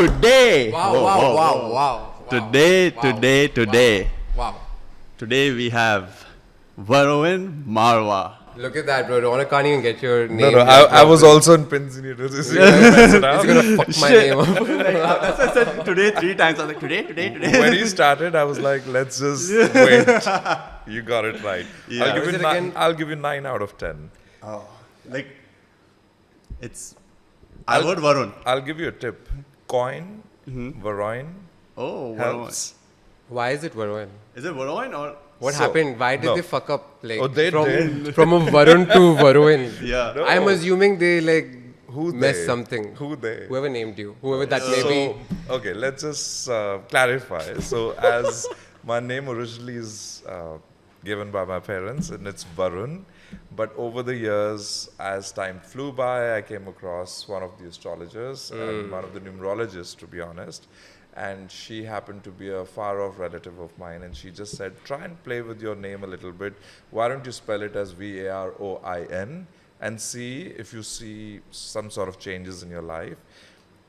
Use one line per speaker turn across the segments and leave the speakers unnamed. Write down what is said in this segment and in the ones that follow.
today.
Wow.
Today.
Wow.
Today we have Varoin Marwah.
Look at that, bro. Rona can't even get your name.
I was also in pins and needles. He's
gonna fuck my name up.
That's why I said today 3 times. I was like, today.
When he started, I was like, let's just wait. You got it right.
Yeah.
I'll give you 9 out of 10.
Oh, like it's. I would Varun.
I'll give you a tip. Coin, Varoin,
Oh, Varoin.
helps.
Why is it Varun?
Is it Varoin or?
What
So,
happened? Why did
no.
they fuck up? Like,
Oh, they
from,
did.
from a Varun to Varuin.
Yeah.
No.
I'm assuming they like
Who
messed
they?
something.
Who they?
Whoever named you. Whoever that may be.
So, okay, let's just clarify. So, as my name originally is given by my parents, and it's Varun. But over the years, as time flew by, I came across one of the astrologers and one of the numerologists, to be honest. And she happened to be a far-off relative of mine. And she just said, try and play with your name a little bit. Why don't you spell it as Varoin and see if you see some sort of changes in your life.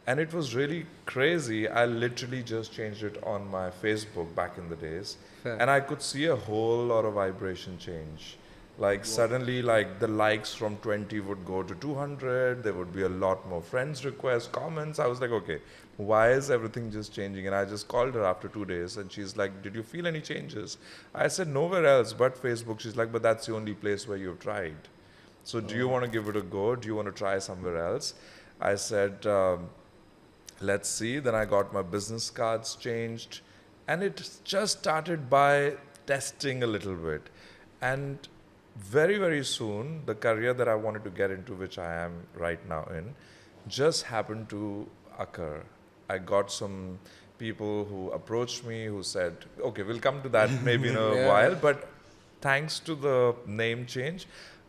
And it was really crazy. I literally just changed it on my Facebook back in the days.
Fair.
And I could see a whole lot of vibration change. Like suddenly, like the likes from 20 would go to 200. There would be a lot more friends requests, comments. I was like, okay, why is everything just changing? And I just called her after 2 days and she's like, did you feel any changes? I said, nowhere else but Facebook. She's like, but that's the only place where you've tried. So do you want to give it a go? Do you want to try somewhere else? I said, let's see. Then I got my business cards changed. And it just started by testing a little bit. And very, very soon, the career that I wanted to get into, which I am right now in, just happened to occur. I got some people who approached me who said, okay, we'll come to that maybe in a while, but thanks to the name change,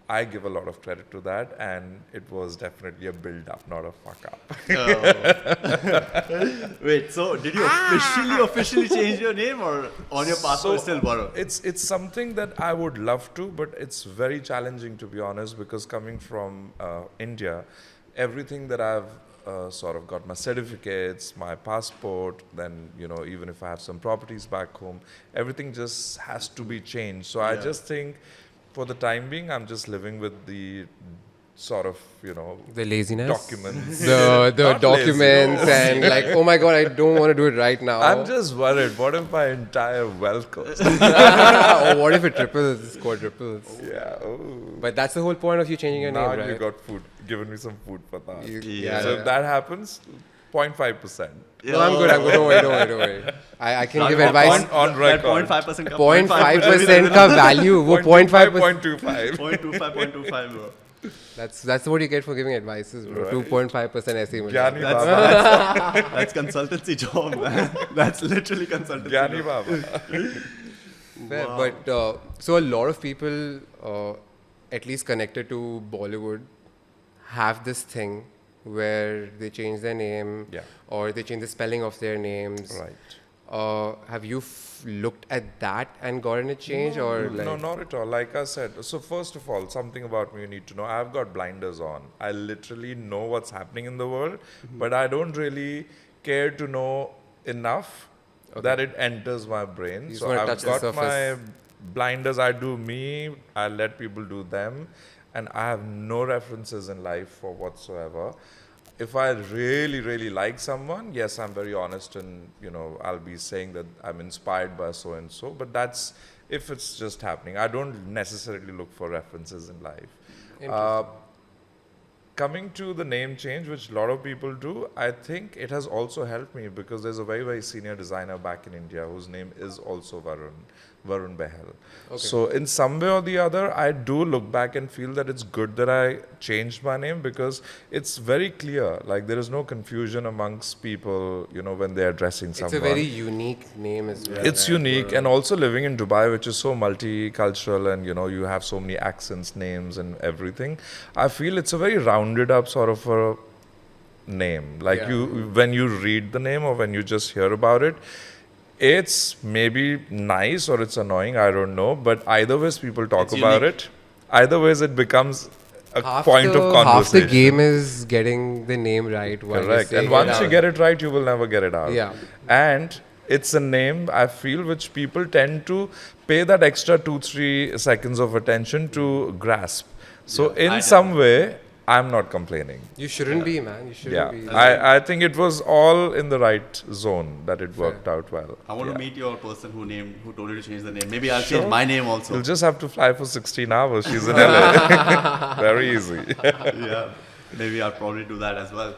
I give a lot of credit to that, and it was definitely a build-up, not a fuck-up.
Wait, so did you officially change your name, or on your passport still Varun?
It's something that I would love to, but it's very challenging, to be honest, because coming from India, everything that I've sort of got, my certificates, my passport, then, even if I have some properties back home, everything just has to be changed. So I just think, for the time being, I'm just living with the sort of,
The laziness.
documents.
The
Not
documents
lazy.
and like, oh my god, I don't want to do it right now.
I'm just worried. What if my entire wealth goes?
Or what if it triples, quadruples?
Yeah. Oh.
But that's the whole point of you changing your
Now
name, right?
you got food. Given me some food for that.
Yeah.
So if that happens, 0.5%.
No, I'm good. Don't worry. I can give advice.
On record.
0.5%
0.5% का value, वो 0.5%.
0.25.
0.25, bro.
That's what you get for giving advices, bro.
Right.
2.5% ऐसे ही मिलता है.
Gyani Baba.
That's consultancy job, man. That's literally consultancy.
Gyani
job.
Baba.
Fair, but so a lot of people, at least connected to Bollywood, have this thing where they change their name or they change the spelling of their names.
Right.
Have you looked at that and gotten a change or like?
No, not at all. Like I said, so first of all, something about me you need to know. I've got blinders on. I literally know what's happening in the world, but I don't really care to know enough that it enters my brain.
You just
So
wanna
I've
touch the
got
surface.
my blinders. I do me. I let people do them. And I have no references in life for whatsoever. If I really, really like someone, yes, I'm very honest and, I'll be saying that I'm inspired by so-and-so. But that's if it's just happening. I don't necessarily look for references in life. Coming to the name change, which a lot of people do, I think it has also helped me because there's a very, very senior designer back in India whose name is also Varun Behel.
Okay.
So in some way or the other, I do look back and feel that it's good that I changed my name because it's very clear. Like there is no confusion amongst people, when they're addressing someone.
It's a very unique name as well.
It's unique, and also living in Dubai, which is so multicultural, and you have so many accents, names, and everything. I feel it's a very rounded up sort of a name. Like when you read the name or when you just hear about it, it's maybe nice or it's annoying. I don't know, but either ways people talk about it. Either ways it becomes point of conversation.
Half the game is getting the name right.
Correct. And once you get it right, you will never get it out.
Yeah.
And it's a name, I feel, which people tend to pay that extra 2-3 seconds of attention to grasp. So in some way, I'm not complaining.
You shouldn't be, man. You shouldn't be.
I think it was all in the right zone that it worked out well.
I want to meet your person who told you to change the name. Maybe I'll change my name also.
You'll just have to fly for 16 hours. She's in LA. Very easy.
Yeah. Maybe I'll probably do that as well.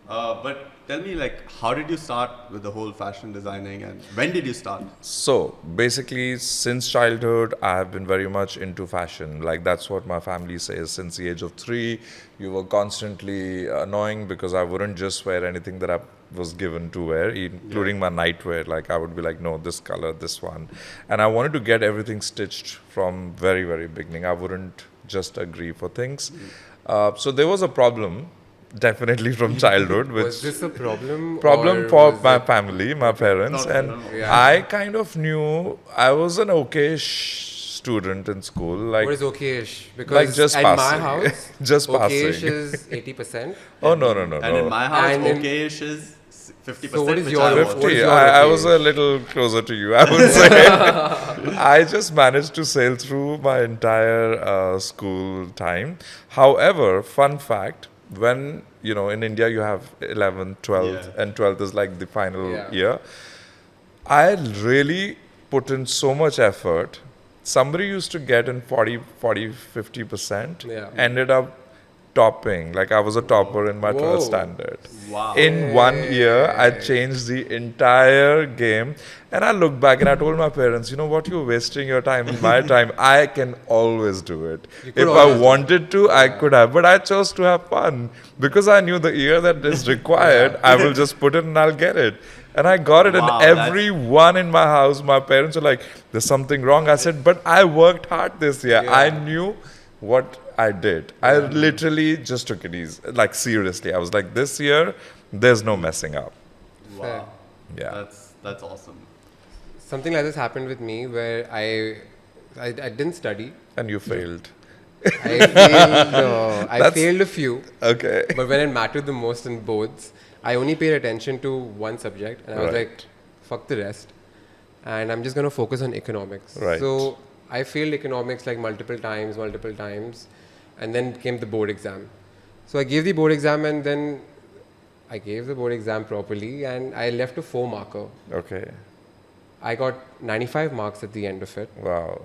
But tell me, like, how did you start with the whole fashion designing and when did you start?
So basically, since childhood, I have been very much into fashion. Like, that's what my family says. Since the age of 3, you were constantly annoying because I wouldn't just wear anything that I was given to wear, including my nightwear. Like, I would be like, no, this color, this one. And I wanted to get everything stitched from very, very beginning. I wouldn't just agree for things. So there was a problem. Definitely from childhood. Which
was this a problem?
Problem for my family, my parents.
No.
I kind of knew I was an okay-ish student in school. Like,
what is okay-ish? Because
like just
at
passing.
my house,
just
okay-ish
passing.
is 80%.
Oh, no.
And in my house,
And
okay-ish is 50%.
So what is
which
your
I was.
50.
your
I
okay-ish?
was a little closer to you, I would say. I just managed to sail through my entire school time. However, fun fact, when, in India you have 11th, 12th, and 12th is like the final year. I really put in so much effort. Somebody used to get in 40, 50%, ended up topping. Like, I was a topper in my 12th standard.
Wow.
In 1 year, I changed the entire game. And I looked back and I told my parents, you know what, you're wasting your time and my time. I can always do it. If I wanted to, I could have. But I chose to have fun. Because I knew the year that is required, I will just put it and I'll get it. And I got it.
Wow,
and everyone in my house, my parents were like, there's something wrong. I said, but I worked hard this year.
Yeah.
I knew what I did. I literally just took it easy. Like, seriously. I was like, this year, there's no messing up.
Wow.
Yeah.
That's awesome.
Something like this happened with me where I didn't study.
And you failed.
I failed a few.
Okay.
But when it mattered the most in boards, I only paid attention to one subject. And I was like, fuck the rest. And I'm just going to focus on economics.
Right.
So I failed economics like multiple times. And then came the board exam. So I gave the board exam and then I gave the board exam properly and I left a 4 marker.
Okay.
I got 95 marks at the end of it.
Wow.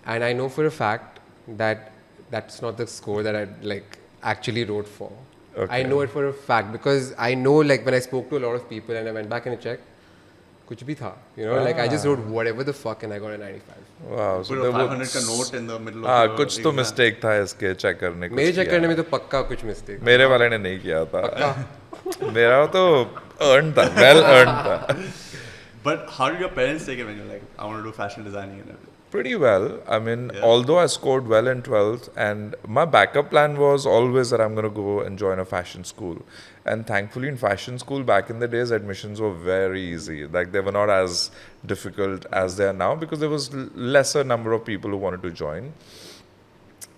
And I know for a fact that that's not the score that I actually wrote for.
Okay.
I know it for a fact because I know when I spoke to a lot of people and I went back and I checked, kuch bhi tha. I just wrote whatever the fuck and I got a 95.
Wow.
So put a 500 ka note in the middle of your
कुछ तो mistake था इसके check करने
मेरे check करने में तो पक्का कुछ mistake.
मेरे वाले ने नहीं किया था. मेरा तो earned था, well earned था.
But how did your parents take it when you're like, I want to do fashion designing and everything?
Pretty well. I mean, although I scored well in 12th, and my backup plan was always that I'm going to go and join a fashion school. And thankfully, in fashion school, back in the days, admissions were very easy. Like, they were not as difficult as they are now because there was lesser number of people who wanted to join.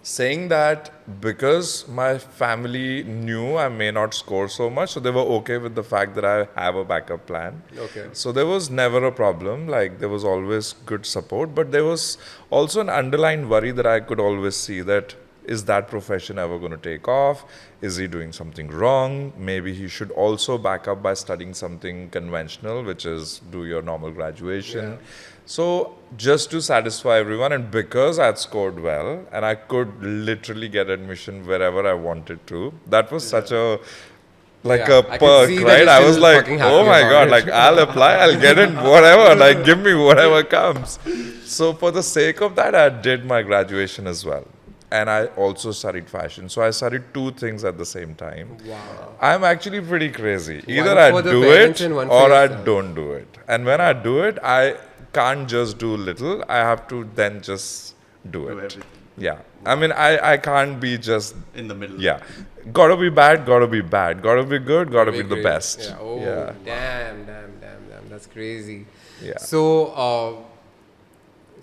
Saying that, because my family knew I may not score so much, so they were okay with the fact that I have a backup plan.
Okay.
So there was never a problem. Like, there was always good support, but there was also an underlying worry that I could always see that, is that profession ever going to take off? Is he doing something wrong? Maybe he should also back up by studying something conventional, which is do your normal graduation. Yeah. So just to satisfy everyone, and because I had scored well and I could literally get admission wherever I wanted to, that was such a a perk, right? I was like, oh my God, I'll apply, I'll get in, whatever, give me whatever comes. So for the sake of that, I did my graduation as well. And I also studied fashion. So I studied 2 things at the same time.
Wow.
I'm actually pretty crazy. Either I do it or I don't do it. And when I do it, I can't just do little. I have to then just do it.
Everything.
Yeah. I mean, I can't be just
in the middle.
Yeah. Gotta be bad, gotta be bad. Gotta be good, gotta be the best.
Yeah. Oh,
yeah.
Damn. That's crazy.
Yeah.
So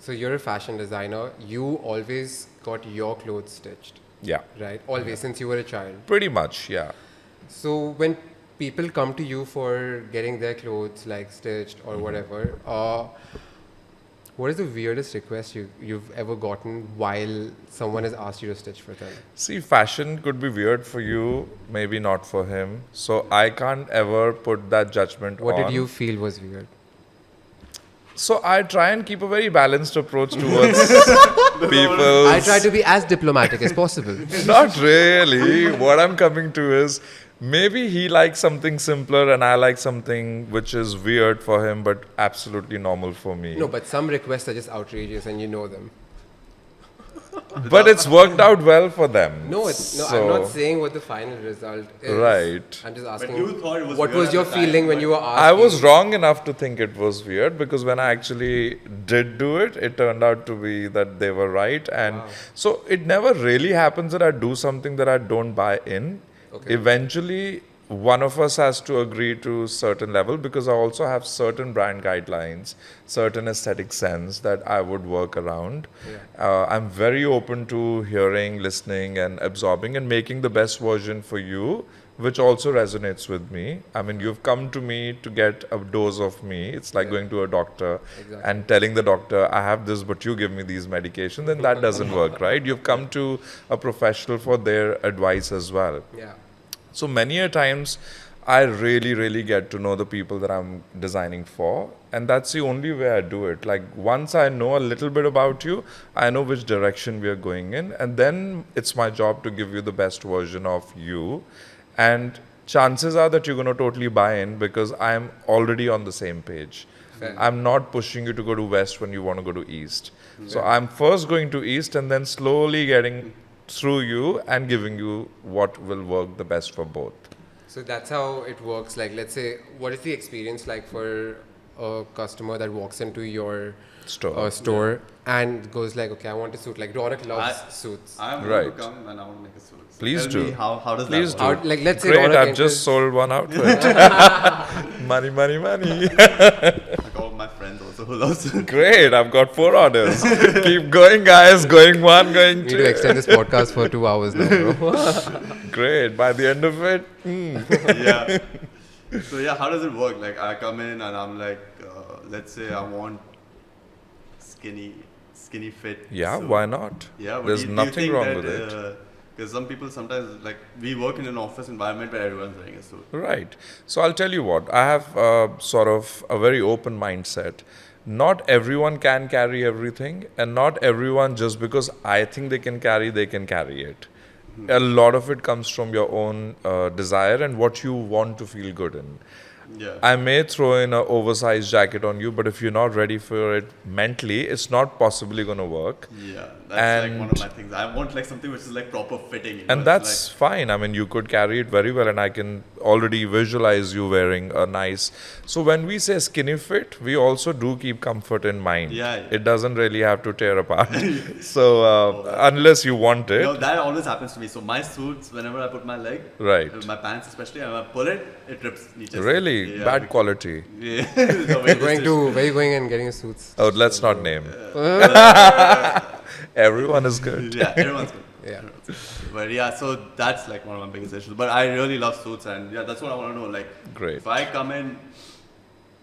you're a fashion designer. You always got your clothes stitched.
Yeah.
right? Always, since you were a child.
Pretty much, yeah.
So when people come to you for getting their clothes like stitched or whatever, what is the weirdest request you've ever gotten while someone has asked you to stitch for them?
See, fashion could be weird for you, maybe not for him. So I can't ever put that judgment
What
on.
did you feel was weird?
So I try and keep a very balanced approach towards people.
I try to be as diplomatic as possible.
Not really. What I'm coming to is maybe he likes something simpler and I like something which is weird for him but absolutely normal for me.
No, but some requests are just outrageous and you know them.
But it's worked out well for them.
No, I'm not saying what the final result is.
Right.
I'm just asking,
But you thought it was
what
weird
was
at
your
the time,
feeling when
but-
you were asking?
I was wrong enough to think it was weird because when I actually did do it, it turned out to be that they were right. And so it never really happens that I do something that I don't buy in.
Okay.
Eventually, one of us has to agree to a certain level because I also have certain brand guidelines, certain aesthetic sense that I would work around.
Yeah.
I'm very open to hearing, listening and absorbing and making the best version for you, which also resonates with me. I mean, you've come to me to get a dose of me. It's like going to a doctor and telling the doctor, I have this, but you give me these medications. Then that doesn't work, right? You've come to a professional for their advice as well.
Yeah.
So many a times, I really, really get to know the people that I'm designing for. And that's the only way I do it. Like once I know a little bit about you, I know which direction we are going in. And then it's my job to give you the best version of you. And chances are that you're going to totally buy in because I'm already on the same page.
Fair.
I'm not pushing you to go to West when you want to go to East. So I'm first going to East and then slowly getting through you and giving you what will work the best for both.
So that's how it works. Like, let's say, what is the experience like for a customer that walks into your store and goes like, okay, I want a suit. Like, Ronak loves suits.
I'm going
Right.
to come and I want to make a suit. So
Please
tell me
do.
how does
Please
that
do.
work?
Out, like, let's say
Great,
Ronak
I've
enters-
just sold one outfit. Money, money, money.
I got my friends also who loves it.
Great, I've got 4 orders. Keep going, guys. Going 1, going
We need
2.
to extend this podcast for 2 hours now, bro.
Great. By the end of it,
Yeah. So yeah, how does it work? Like I come in and I'm like, let's say I want skinny fit.
yeah,
suit.
why not?
Yeah, but
There's
do you
nothing
think
wrong
that,
with it.
Because some people sometimes, like, we work in an office environment where everyone's wearing a suit.
Right. So I'll tell you what, I have sort of a very open mindset. Not everyone can carry everything, and not everyone, just because I think they can carry it. A lot of it comes from your own desire and what you want to feel good in.
Yeah.
I may throw in an oversized jacket on you, but if you're not ready for it mentally, it's not possibly going to work.
Yeah, that's like one of
And-
my things. I want like something which is like proper fitting. You know?
And
It's
that's fine. I mean, you could carry it very well, and I can already visualize you wearing a nice. So when we say skinny fit, we also do keep comfort in mind.
Yeah.
It doesn't really have to tear apart. So unless you want it,
No, that always happens to me. So my suits, whenever I put my leg,
Right.
my pants especially, and I pull it, it rips.
really
Yeah,
bad quality.
Yeah. The way this is-
Where are you going and getting a suits?
Oh, let's not name. Everyone is good.
Yeah, everyone's good.
Yeah.
Everyone's good. But yeah, so that's like one of my biggest issues. But I really love suits, and yeah, that's what I want to know. Like,
Great.
if I come in,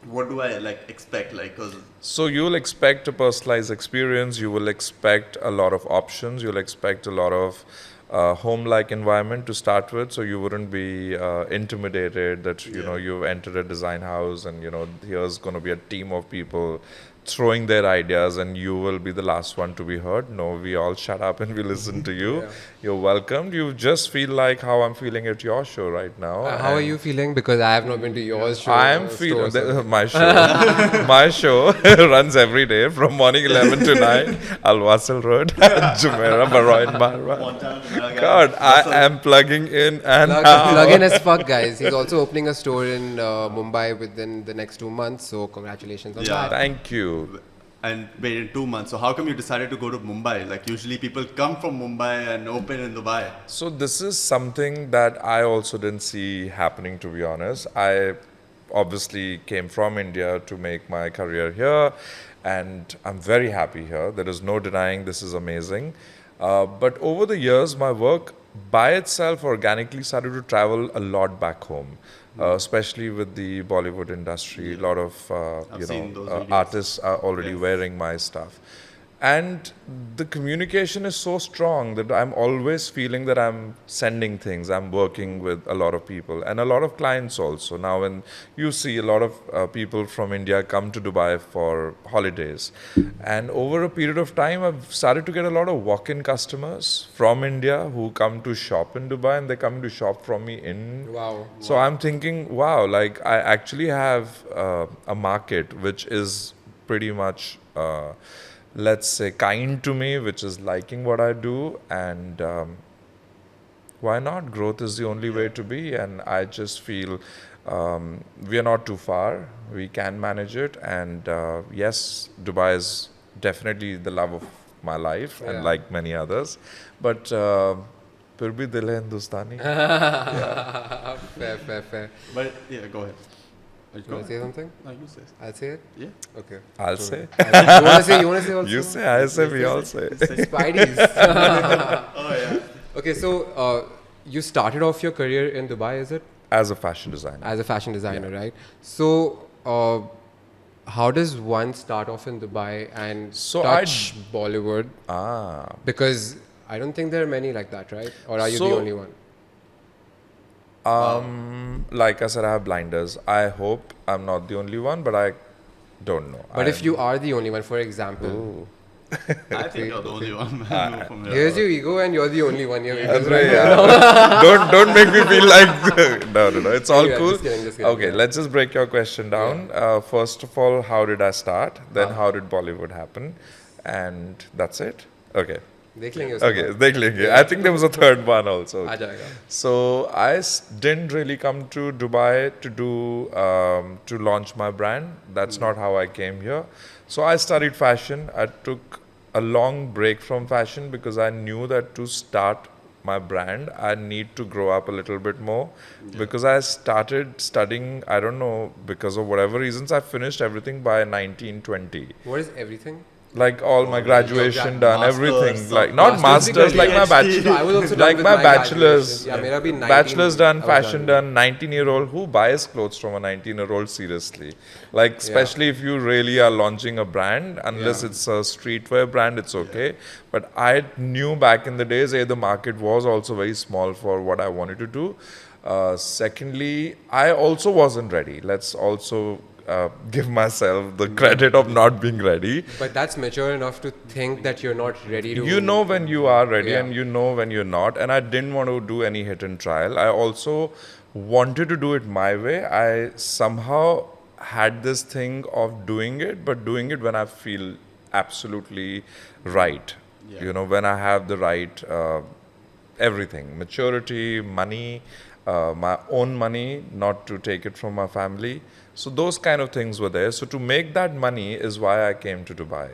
what do I like expect? Like, cause
So you'll expect a personalized experience. You will expect a lot of options. You'll expect a lot of home-like environment to start with. So you wouldn't be intimidated that you know you've entered a design house and you know here's going to be a team of people throwing their ideas and you will be the last one to be heard. No, we all shut up and we listen to you.
Yeah.
You're welcomed. You just feel like how I'm feeling at your show right now.
How are
And
you feeling? Because I have not been to yours show.
I am
store,
feeling
so-
my show. My show runs every day from morning 11 to 9. Al-Wasl Road, Jumeirah, Varoin Marwah. God, I am plugging in and out.
Plug in as fuck, guys. He's also opening a store in Mumbai within the next 2 months. So congratulations on
Yeah.
that.
Thank you.
and wait in 2 months. So how come you decided to go to Mumbai? Like usually people come from Mumbai and open in Dubai.
So this is something that I also didn't see happening, to be honest. I obviously came from India to make my career here, and I'm very happy here. There is no denying this is amazing. But over the years, my work by itself organically started to travel a lot back home, especially with the Bollywood industry. A lot of artists are already wearing my stuff. And the communication is so strong that I'm always feeling that I'm sending things. I'm working with a lot of people and a lot of clients also. Now, when you see a lot of people from India come to Dubai for holidays, and over a period of time, I've started to get a lot of walk-in customers from India who come to shop in Dubai, and they're coming to shop from me in.
Wow.
So I'm thinking, wow, like I actually have a market which is pretty much... let's say kind to me, which is liking what I do, and why not? Growth is the only way to be, and I just feel we are not too far. We can manage it, and yes, Dubai is definitely the love of my life, and like many others, but फिर भी दिल है हिंदुस्तानी.
Fair.
But yeah, go ahead.
You want to say something?
No, you say.
I'll say it?
Yeah.
Okay.
I'll say.
You want to say also?
You say, I say, we all say.
Spideys.
Oh, yeah.
Okay, so you started off your career in Dubai, is it?
As a fashion designer.
As a fashion designer, right? So, how does one start off in Dubai and touch Bollywood? Because I don't think there are many like that, right? Or are you the only one?
Like I said, I have blinders. I hope I'm not the only one, but I don't know.
But if you are the only one, for example.
I think you're the only one.
Here's your ego and you're the only one here.
Don't make me feel like... No. It's all cool.
Just kidding,
okay, let's just break your question down. First of all, how did I start? Then how did Bollywood happen? And that's it. Okay. Okay, dekh lenge. I think there was a third one also. So I didn't really come to Dubai to launch my brand. That's not how I came here. So I studied fashion. I took a long break from fashion because I knew that to start my brand, I need to grow up a little bit more. Because I started studying, I don't know, because of whatever reasons, I finished everything by 1920.
What is everything?
Like all my graduation done, everything. Like not masters, like my bachelor.
I was also
like my bachelor's.
Yeah, mera bhi 19,
bachelor's done, fashion done. 19-year-old who buys clothes from a 19-year-old seriously? Like especially if you really are launching a brand, unless it's a streetwear brand, it's okay. But I knew back in the days, the market was also very small for what I wanted to do. Secondly, I also wasn't ready. Let's also give myself the credit of not being ready.
But that's mature enough to think that you're not ready to...
You know when you are ready and you know when you're not. And I didn't want to do any hit and trial. I also wanted to do it my way. I somehow had this thing of doing it, but doing it when I feel absolutely right. You know, when I have the right everything, maturity, money, my own money, not to take it from my family. So those kind of things were there. So to make that money is why I came to Dubai.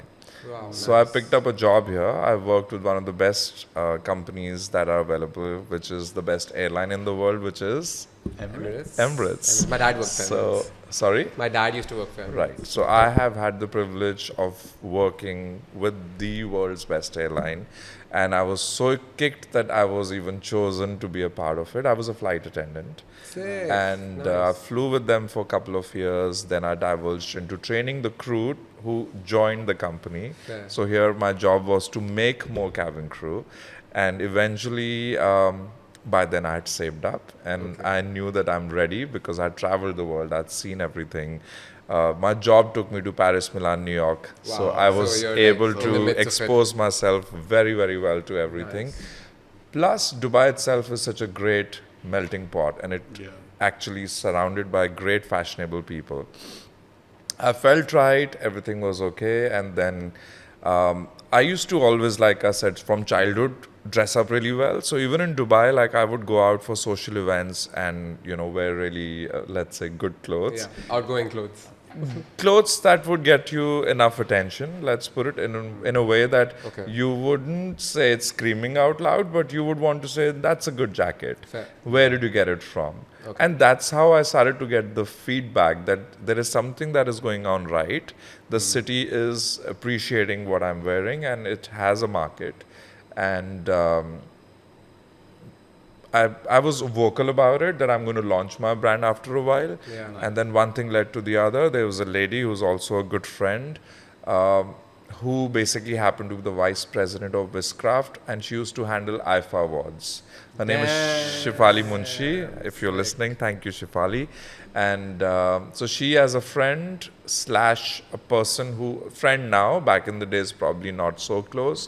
Wow,
so I picked up a job here. I worked with one of the best companies that are available, which is the best airline in the world, which is Emirates.
My dad worked for Emirates.
Sorry?
My dad used to work for Emirates.
Right. So I have had the privilege of working with the world's best airline. And I was so kicked that I was even chosen to be a part of it. I was a flight attendant.
Sick.
And I flew with them for a couple of years. Then I divulged into training the crew who joined the company.
Okay.
So here my job was to make more cabin crew. And eventually, by then I had saved up. And I knew that I'm ready because I traveled the world. I'd seen everything. My job took me to Paris, Milan, New York.
Wow.
So I was able to expose myself very, very well to everything.
Nice.
Plus, Dubai itself is such a great melting pot, and it actually is surrounded by great fashionable people. I felt right, everything was okay, and then I used to always, like I said, from childhood, dress up really well. So even in Dubai, like I would go out for social events and, you know, wear really, let's say, good clothes.
Yeah, outgoing clothes.
Clothes that would get you enough attention, let's put it in a way that you wouldn't say it's screaming out loud, but you would want to say, that's a good jacket.
Fair.
Where did you get it from? And that's how I started to get the feedback that there is something that is going on right. The city is appreciating what I'm wearing and it has a market. And I was vocal about it, that I'm going to launch my brand after a while.
Yeah.
And then one thing led to the other. There was a lady who's also a good friend, who basically happened to be the vice president of Viscraft, and she used to handle IIFA awards. Her name is Shifali Munshi. If you're listening, thank you, Shifali. And so she, as a friend slash a person who, friend now, back in the days probably not so close,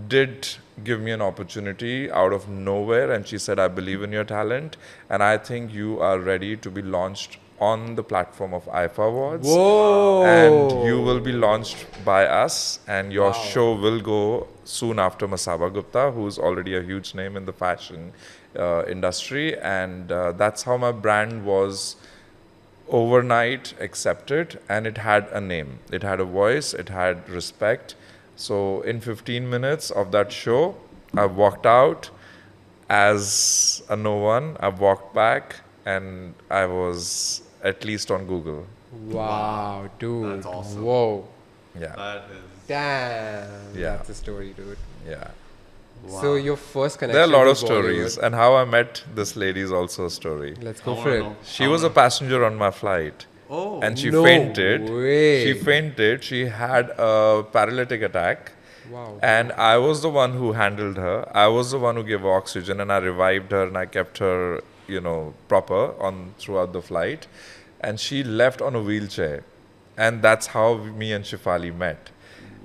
did give me an opportunity out of nowhere, and she said, I believe in your talent, and I think you are ready to be launched on the platform of IIFA Awards.
Whoa!
And you will be launched by us, and your show will go soon after Masaba Gupta, who's already a huge name in the fashion industry. And that's how my brand was overnight accepted, and it had a name, it had a voice, it had respect. So in 15 minutes of that show, I walked out as a no one. I walked back, and I was at least on Google.
Wow, dude.
That's awesome.
Whoa.
Yeah.
That is.
Damn.
Yeah.
That's a story, dude.
Yeah.
Wow.
So your first connection.
There are a lot
to
of stories,
Bollywood-
and how I met this lady is also a story.
Let's go
I
for
wanna
it.
know.
She was a passenger on my flight.
Oh.
And she
No
fainted.
way.
She fainted. She had a paralytic attack.
Wow.
And I was the one who handled her. I was the one who gave oxygen, and I revived her, and I kept her, proper on throughout the flight. And she left on a wheelchair. And that's how me and Shifali met.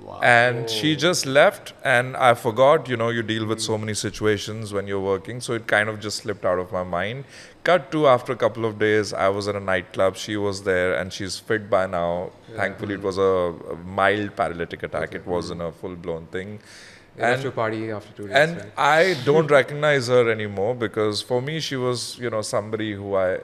Wow.
And she just left, and I forgot, you deal with so many situations when you're working, so it kind of just slipped out of my mind. Cut to, after a couple of days, I was at a nightclub, she was there, and she's fit by now. Thankfully, it was a mild paralytic attack, it wasn't a full-blown thing.
They left to party after 2 days.
And
right?
I don't recognize her anymore, because for me, she was, somebody who I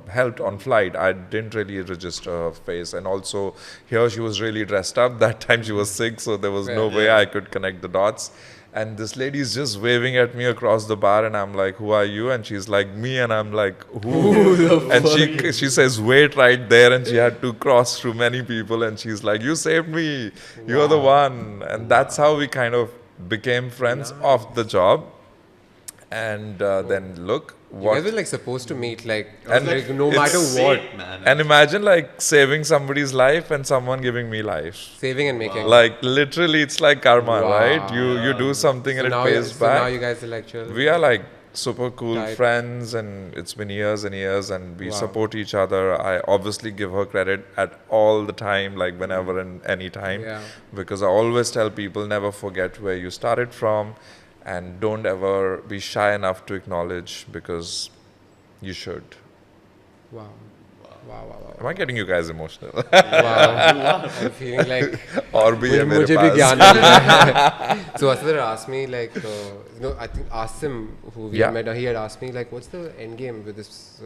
helped on flight. I didn't really register her face. And also, here she was really dressed up. That time she was sick, so there was no way I could connect the dots. And this lady is just waving at me across the bar, and I'm like, who are you? And she's like, me. And I'm like, who? And she says, wait right there. And she had to cross through many people. And she's like, you saved me. You're the one. And that's how we kind of became friends off the job. And then look
You
what.
guys were like supposed to meet, like,
And
like no
it's
matter what.
Fate, man.
And imagine like saving somebody's life and someone giving me life.
Saving and making.
Like literally, it's like karma,
Wow.
right? You do something and it pays
so now
back.
you guys are like chill.
We are like super cool
Tight.
friends, and it's been years and years, and we
Wow.
support each other. I obviously give her credit at all the time, like whenever and any time,
Yeah.
because I always tell people, never forget where you started from, and don't ever be shy enough to acknowledge, because you should.
Wow. Wow, wow,
Am I getting you guys emotional?
wow. I'm feeling like
और भी है मेरे
मुझे भी
पास.
ज्ञान मिल रहा है. So Asad asked me like, I think Asim, who we
Yeah.
met, he had asked me like, what's the end game with this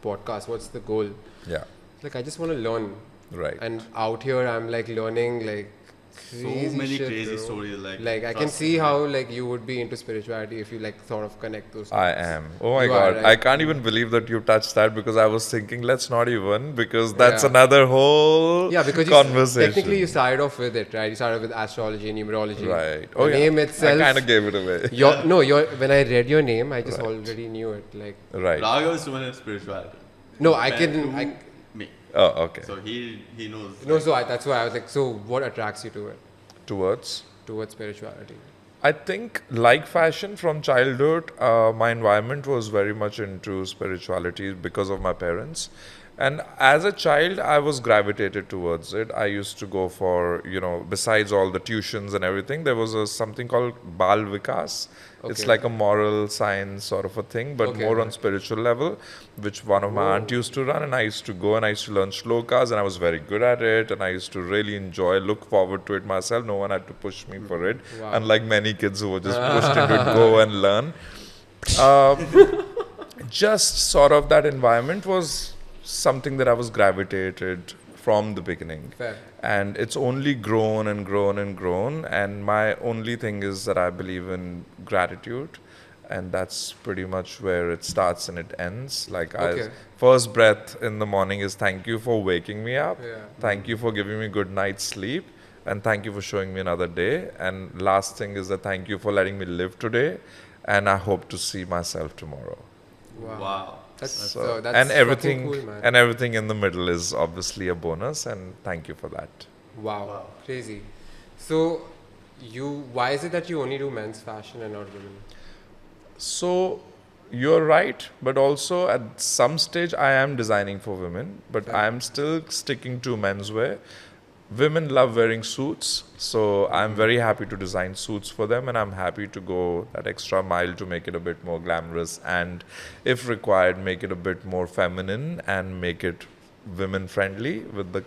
podcast? What's the goal?
Yeah,
Like, I just want to learn.
right.
And out here, I'm like learning like
So
crazy
many
shit,
crazy
bro.
stories.
Like I can
trust
see
me.
how like you would be into spirituality if you like sort of connect those.
I
things.
am. Oh my
You are,
God.
right?
I can't even believe that you touched that, because I was thinking, let's not even, because that's
Yeah.
another whole
Yeah, because
conversation.
technically you started off with it, right? You started with astrology, numerology.
Right.
The name itself.
I kind of gave it away.
When I read your name, I just already knew it. Like,
Right.
Raghav is someone in spirituality.
no, I
Man
can.
who-
I,
Me.
Oh, okay.
So he knows.
no, so that's why I was like, so what attracts you to it,
Towards?
towards spirituality?
I think, like fashion from childhood, my environment was very much into spirituality because of my parents. And as a child, I was gravitated towards it. I used to go for, besides all the tuitions and everything, there was something called Bal Vikas. It's
Okay.
like a moral science sort of a thing, but
Okay,
more on
right.
spiritual level, which one of my aunt used to run, and I used to go and I used to learn shlokas, and I was very good at it, and I used to really enjoy, look forward to it myself. No one had to push me for it,
Wow.
unlike many kids who were just pushed into it, go and learn. Just sort of that environment was something that I was gravitated from the beginning.
Fair.
And it's only grown and grown and grown. And my only thing is that I believe in gratitude. And that's pretty much where it starts and it ends. Like,
Okay.
first breath in the morning is thank you for waking me up.
Yeah.
Thank you for giving me good night's sleep. and thank you for showing me another day. And last thing is that thank you for letting me live today, and I hope to see myself tomorrow.
Wow.
That's
and everything
cool, man.
and everything in the middle is obviously a bonus, and thank you for that.
Wow. Crazy. So why is it that you only do men's fashion and not women?
So you're right, but also at some stage I am designing for women, but I am still sticking to menswear. Women love wearing suits, so I'm very happy to design suits for them, and I'm happy to go that extra mile to make it a bit more glamorous, and if required, make it a bit more feminine and make it women friendly with the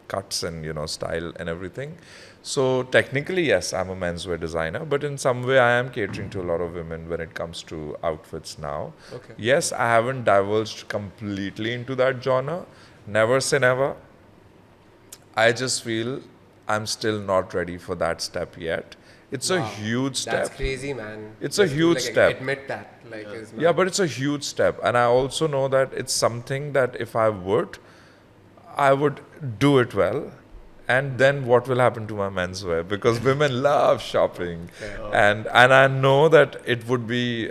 cuts and style and everything. So technically, yes, I'm a menswear designer, but in some way I am catering to a lot of women when it comes to outfits now.
Okay.
Yes, I haven't divulged completely into that genre. Never say never. I just feel I'm still not ready for that step yet. It's a huge step.
That's crazy, man.
It's a huge step.
Admit that.
Yeah, but it's a huge step. And I also know that it's something that if I would do it well. And then what will happen to my menswear? Because women love shopping. And I know that it would be,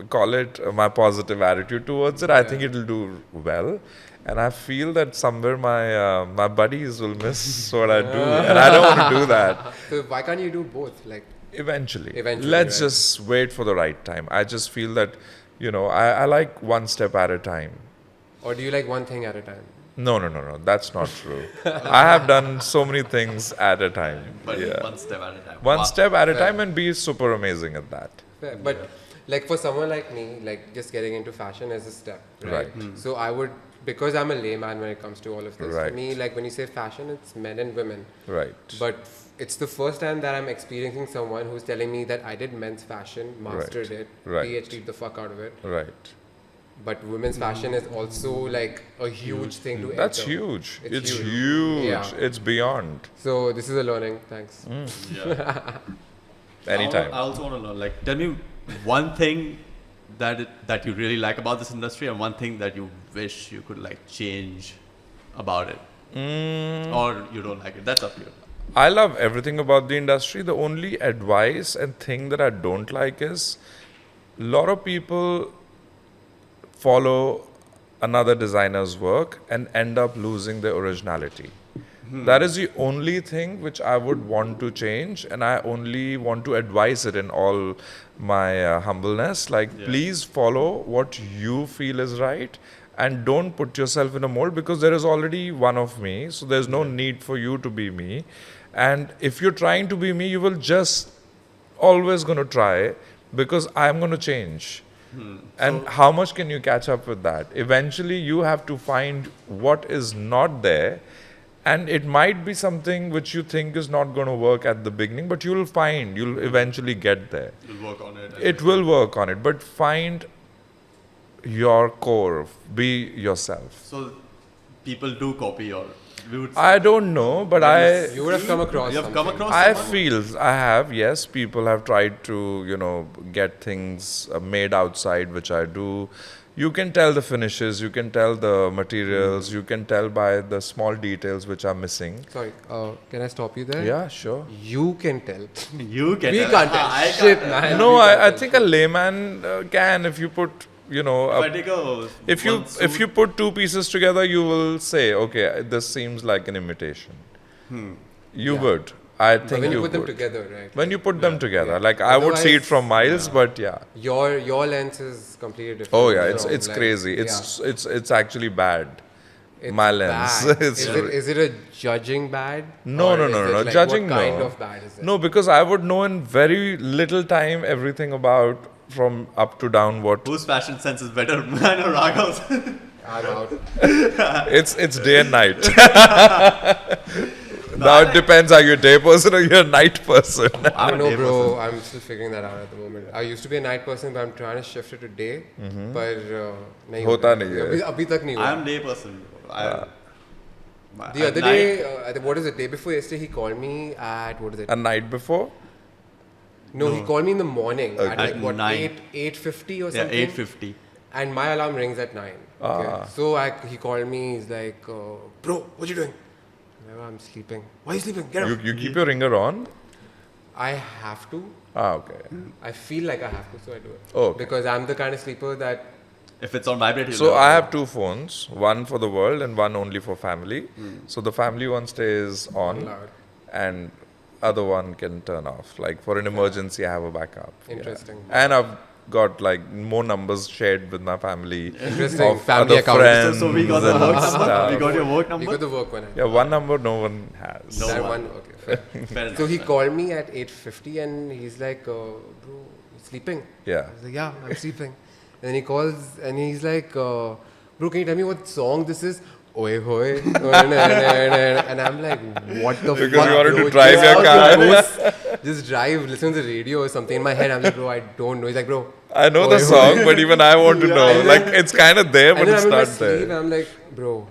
call it my positive attitude towards it. I think it will do well. And I feel that somewhere my buddies will miss what I do. And I don't want to do that.
So why can't you do both?
Eventually. Let's just wait for the right time. I just feel that, I like one step at a time.
Or do you like one thing at a time?
No. That's not true. I have done so many things at a time.
But one step at a time.
One step at a time, and be super amazing at that.
Fair. But for someone like me, just getting into fashion is a step, right? So I would, because I'm a layman when it comes to all of this. For me, when you say fashion, it's men and women.
Right.
But it's the first time that I'm experiencing someone who's telling me that I did men's fashion, mastered it, PhD'd the fuck out of it.
Right.
But women's fashion is also a huge thing to enter.
That's huge. It's huge. Yeah. It's beyond.
So this is a learning. Thanks.
Yeah.
Anytime.
I also want to know, tell me one thing that you really like about this industry and one thing that you wish you could change about it. Or you don't like it. That's up to you.
I love everything about the industry. The only advice and thing that I don't like is a lot of people follow another designer's work and end up losing their originality. That is the only thing which I would want to change, and I only want to advise it in all my humbleness. Please follow what you feel is right, and don't put yourself in a mold, because there is already one of me, so there's no need for you to be me. And if you're trying to be me, you will just always going to try, because I'm going to change. And how much can you catch up with that? Eventually, you have to find what is not there, and it might be something which you think is not going to work at the beginning, but you'll eventually get there.
You'll work on it.
It will work on it, but find your core, be yourself.
So people do copy
I don't know, but
you would have come across.
You have come across.
I have. Yes, people have tried to get things made outside, which I do. You can tell the finishes, you can tell the materials, you can tell by the small details which are missing.
Sorry, can I stop you there?
Yeah, sure.
You can tell.
You can.
We can't tell. Shit, man.
No, I think a layman can. If you put if you put two pieces together, you will say, okay, this seems like an imitation. You would. I think
when you put them together, right?
When you put them together, I would see it from miles, but yeah.
Your lens is completely different.
Oh yeah, it's crazy. It's actually bad. My lens.
Is it a judging bad?
No. Judging,
what kind of bad is it?
No, because I would know in very little time everything about from up to down what.
Whose fashion sense is better, mine or Raghav's?
I'm out.
It's day and night. Now it depends, are you a day person or you're a night person?
I don't know, bro. I'm still figuring that out at the moment. I used to be a night person, but I'm trying to shift it to day. But nahi
hota nahi hai.
Abhi tak nahi hua.
I'm a day person.
The other day, what is it? Day before yesterday, he called me at, what is it?
A night before?
No, he called me in the morning at 8:50 or something.
Yeah, 8:50.
And my alarm rings at 9. Okay. So he called me. He's like, "Bro, what you doing?" I'm sleeping. Why are you sleeping? Get up.
You keep your ringer on?
I have to.
Okay.
I feel like I have to, so I do it.
Oh, okay.
Because I'm the kind of sleeper that...
If it's on vibrate,
So I have 2 phones, one for the world and one only for family. So the family one stays on
Loud.
and other one can turn off. Like for an emergency, I have a backup.
Interesting.
Yeah. And I've got like more numbers shared with my family.
Interesting.
Of
Family
other
account.
friends
So we got the
and
work number.
stuff.
We got your work
You
number.
got the work one.
Yeah, one number no one has.
No
That
one.
one, okay, fair.
Fair enough.
So he called me at 8:50 and he's like, bro, you sleeping?
Yeah.
I was like, yeah, I'm sleeping. And then he calls and he's like, bro, can you tell me what song this is? Oye hoye. And I'm like, what the fuck?
Because you wanted
bro?
to drive your car.
Just drive, listen to the radio or something. In my head, I'm like, bro, I don't know. He's like, bro.
I know the
Oye
song,
hoye.
but even I want to know. Like, it's kind of there,
And
but
then
it's
I'm in my
not
sleep and
there.
I'm like, bro,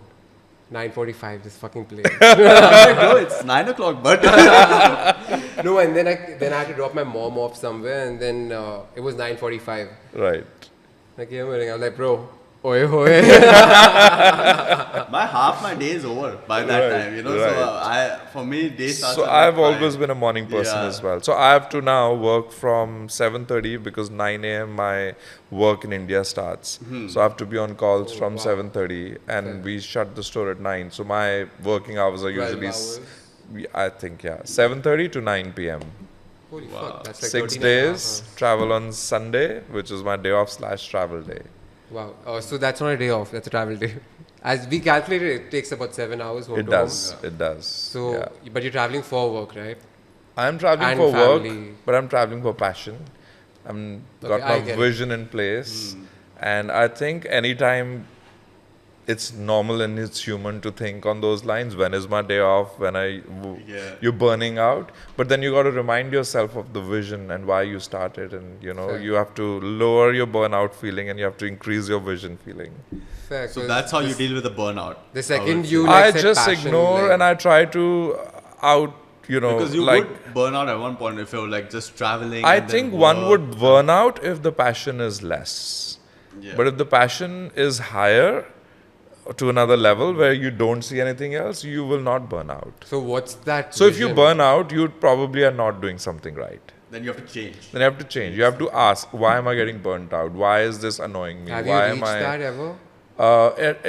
9:45, just fucking play.
No, it's 9 o'clock, but
No, and then I had to drop my mom off somewhere, and then it was 9:45.
Right.
I came in, I was like, bro, oye hoye.
half my day is over by that
Right,
time, you know.
right.
So for me, day starts.
So
at
I've
5.
always been a morning person as well. So I have to now work from 7:30 because 9 a.m. my work in India starts. So I have to be on calls from 7:30 and we shut the store at 9. So my working hours are
12
usually,
hours.
I think, 7:30 to 9 p.m.
Holy fuck, that's like
6
13 and a half
days,
hours.
travel on Sunday, which is my day off / travel day.
Wow. So that's not a day off, that's a travel day. As we calculated, it takes about 7 hours home
It
to
does,
home.
it does.
So,
yeah.
but you're traveling for work, right?
I'm traveling
And
for
family.
work, but I'm traveling for passion. I'm got
Okay, I
my
get it.
vision in place, and I think anytime it's normal and it's human to think on those lines. When is my day off? You're burning out, but then you got to remind yourself of the vision and why you started, and
Fair.
you have to lower your burnout feeling and you have to increase your vision feeling.
Fair.
So
'cause
that's how you
this-
deal with the burnout.
The second
I would
you
say.
like
I
said
just
passion,
ignore
like-
and I try to
Because you
like.
would burn out at one point if you're like just traveling.
I
and then
think one
work.
would burn out if the passion is less.
Yeah.
But if the passion is higher to another level where you don't see anything else, you will not burn out.
So what's that?
So if you
vision?
burn out, you probably are not doing something right.
Then you have to change.
Then you have to change. You have to ask, why am I getting burnt out? Why is this annoying me?
Have
why
you reached
am I
that ever?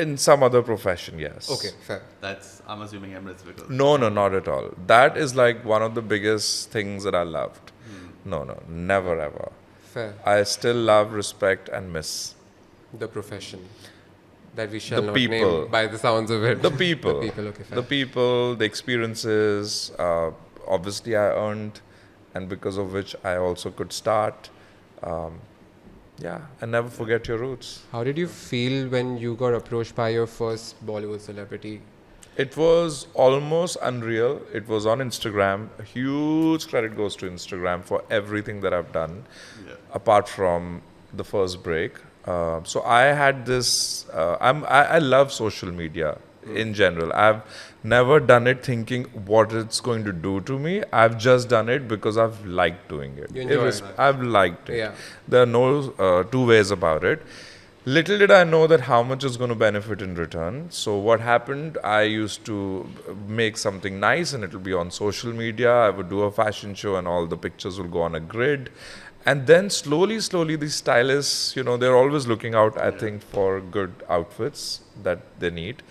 in some other profession, yes.
Okay, fair.
I'm assuming Emirates because.
No, not at all. That is like one of the biggest things that I loved. No, never ever.
Fair.
I still love, respect, and miss
The profession that we shall
the
not
people.
name by the sounds of it.
The people.
The people, okay, fair.
The people, the experiences. Obviously, I earned, and because of which I also could start. And never forget your roots.
How did you feel when you got approached by your first Bollywood celebrity?
It was almost unreal. It was on Instagram. A huge credit goes to Instagram for everything that I've done, apart from the first break. So I had this. I love social media in general. I've never done it thinking what it's going to do to me. I've just done it because I've liked doing it.
You enjoy it.
I've liked it.
Yeah.
There are no two ways about it. Little did I know that how much is going to benefit in return. So what happened, I used to make something nice and it will be on social media. I would do a fashion show and all the pictures will go on a grid. And then slowly, these stylists, they're always looking out, I think, for good outfits that they need.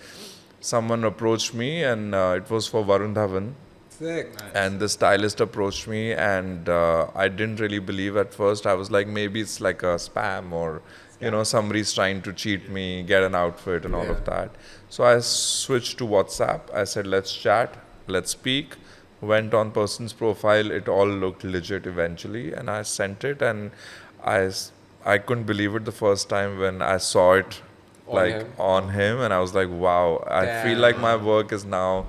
Someone approached me and it was for Varun Dhawan.
Sick.
And the stylist approached me and I didn't really believe at first. I was like, maybe it's like a spam or, somebody's trying to cheat me, get an outfit and all of that. So I switched to WhatsApp. I said, let's chat, let's speak. Went on person's profile. It all looked legit eventually. And I sent it and I couldn't believe it the first time when I saw it on him. And I was like, wow, I feel like my work is now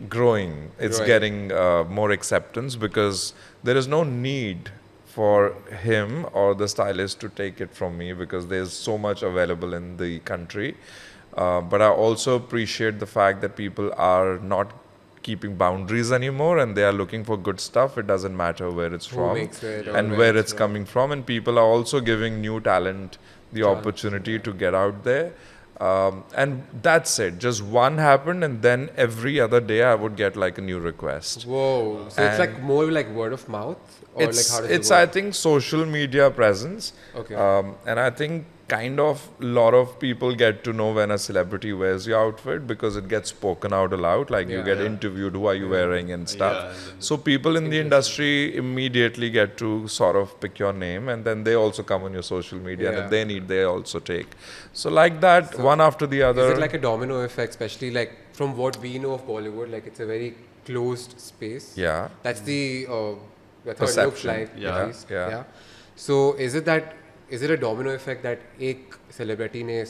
growing. It's getting more acceptance because there is no need for him or the stylist to take it from me because there's so much available in the country. But I also appreciate the fact that people are not keeping boundaries anymore and they are looking for good stuff. It doesn't matter where it's from and where it's coming from. And people are also giving new talent the opportunity to get out there. And that's it. Just one happened, and then every other day I would get like a new request.
Whoa. So it's like more like word of mouth? Or
It's,
like how does
it's
it
I
work?
think, social media presence.
Okay.
And I think kind of a lot of people get to know when a celebrity wears your outfit because it gets spoken out aloud. Like you get interviewed, who are you wearing and stuff.
Yeah.
So people in the industry immediately get to sort of pick your name, and then they also come on your social media, and if they need, they also take. So like that, one after the other.
Is it like a domino effect, especially like from what we know of Bollywood, like it's a very closed space?
Yeah.
That's that's how it looks like.
Yeah.
At least.
Yeah.
So is it a domino effect that एक celebrity ने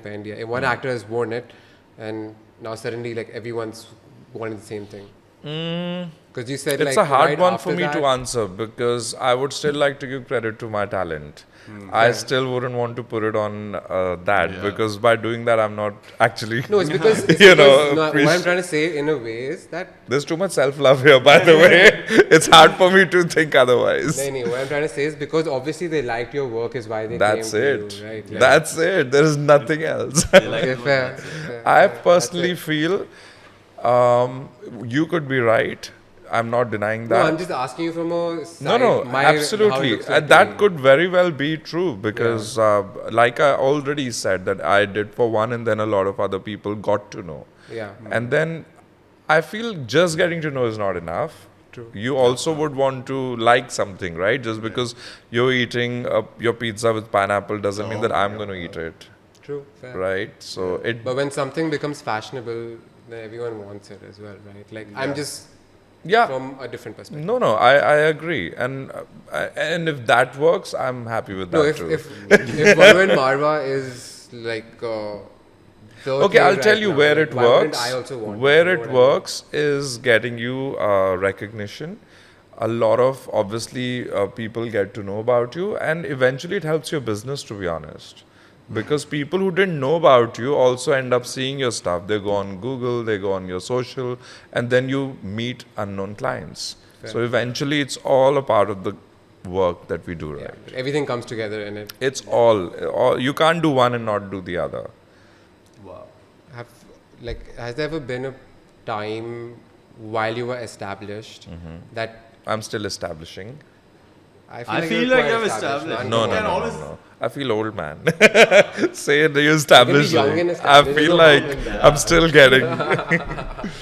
पहन दिया, one actor has worn it, and now suddenly like everyone's wanting the same thing? Because you said
It's
like
a hard
right
one
after
for me
that,
to answer because I would still like to give credit to my talent. I still wouldn't want to put it on that because by doing that I'm not actually.
No, it's because what I'm trying to say in a way is that
There's too much self-love here, by the way. It's hard for me to think otherwise.
what I'm trying to say is because obviously they liked your work is why they
That's
came
it.
to you, right?
That's it. There is nothing else.
Okay, fair.
I personally feel you could be right. I'm not denying that.
No, I'm just asking you from a side.
No,
how it
absolutely.
looks like to
That
me.
could very well be true because, like I already said, that I did for one, and then a lot of other people got to know.
Yeah.
And then I feel just getting to know is not enough.
True.
You also would want to like something, right? Just because you're eating your pizza with pineapple doesn't mean that I'm going to eat it,
True. Fair.
right? So
But when something becomes fashionable, then everyone wants it as well, right? Like I'm just from a different perspective.
No, I agree, and if that works, I'm happy with that
No,
too.
if Varoin Marwah is like
Okay, I'll tell you where it
why wouldn't
works.
I also want
Where
it?
it works is getting you recognition. A lot of obviously people get to know about you, and eventually it helps your business, to be honest. Because people who didn't know about you also end up seeing your stuff. They go on Google, they go on your social, and then you meet unknown clients.
Fair.
So eventually it's all a part of the work that we do, right?
Everything comes together in it.
It's all, you can't do one and not do the other.
Wow.
Has there ever been a time while you were established that
I'm still establishing.
I feel like you're established.
No. I feel old, man. Say it, you established.
young and
I
established.
feel
There's no
like
harm in that.
I'm still getting.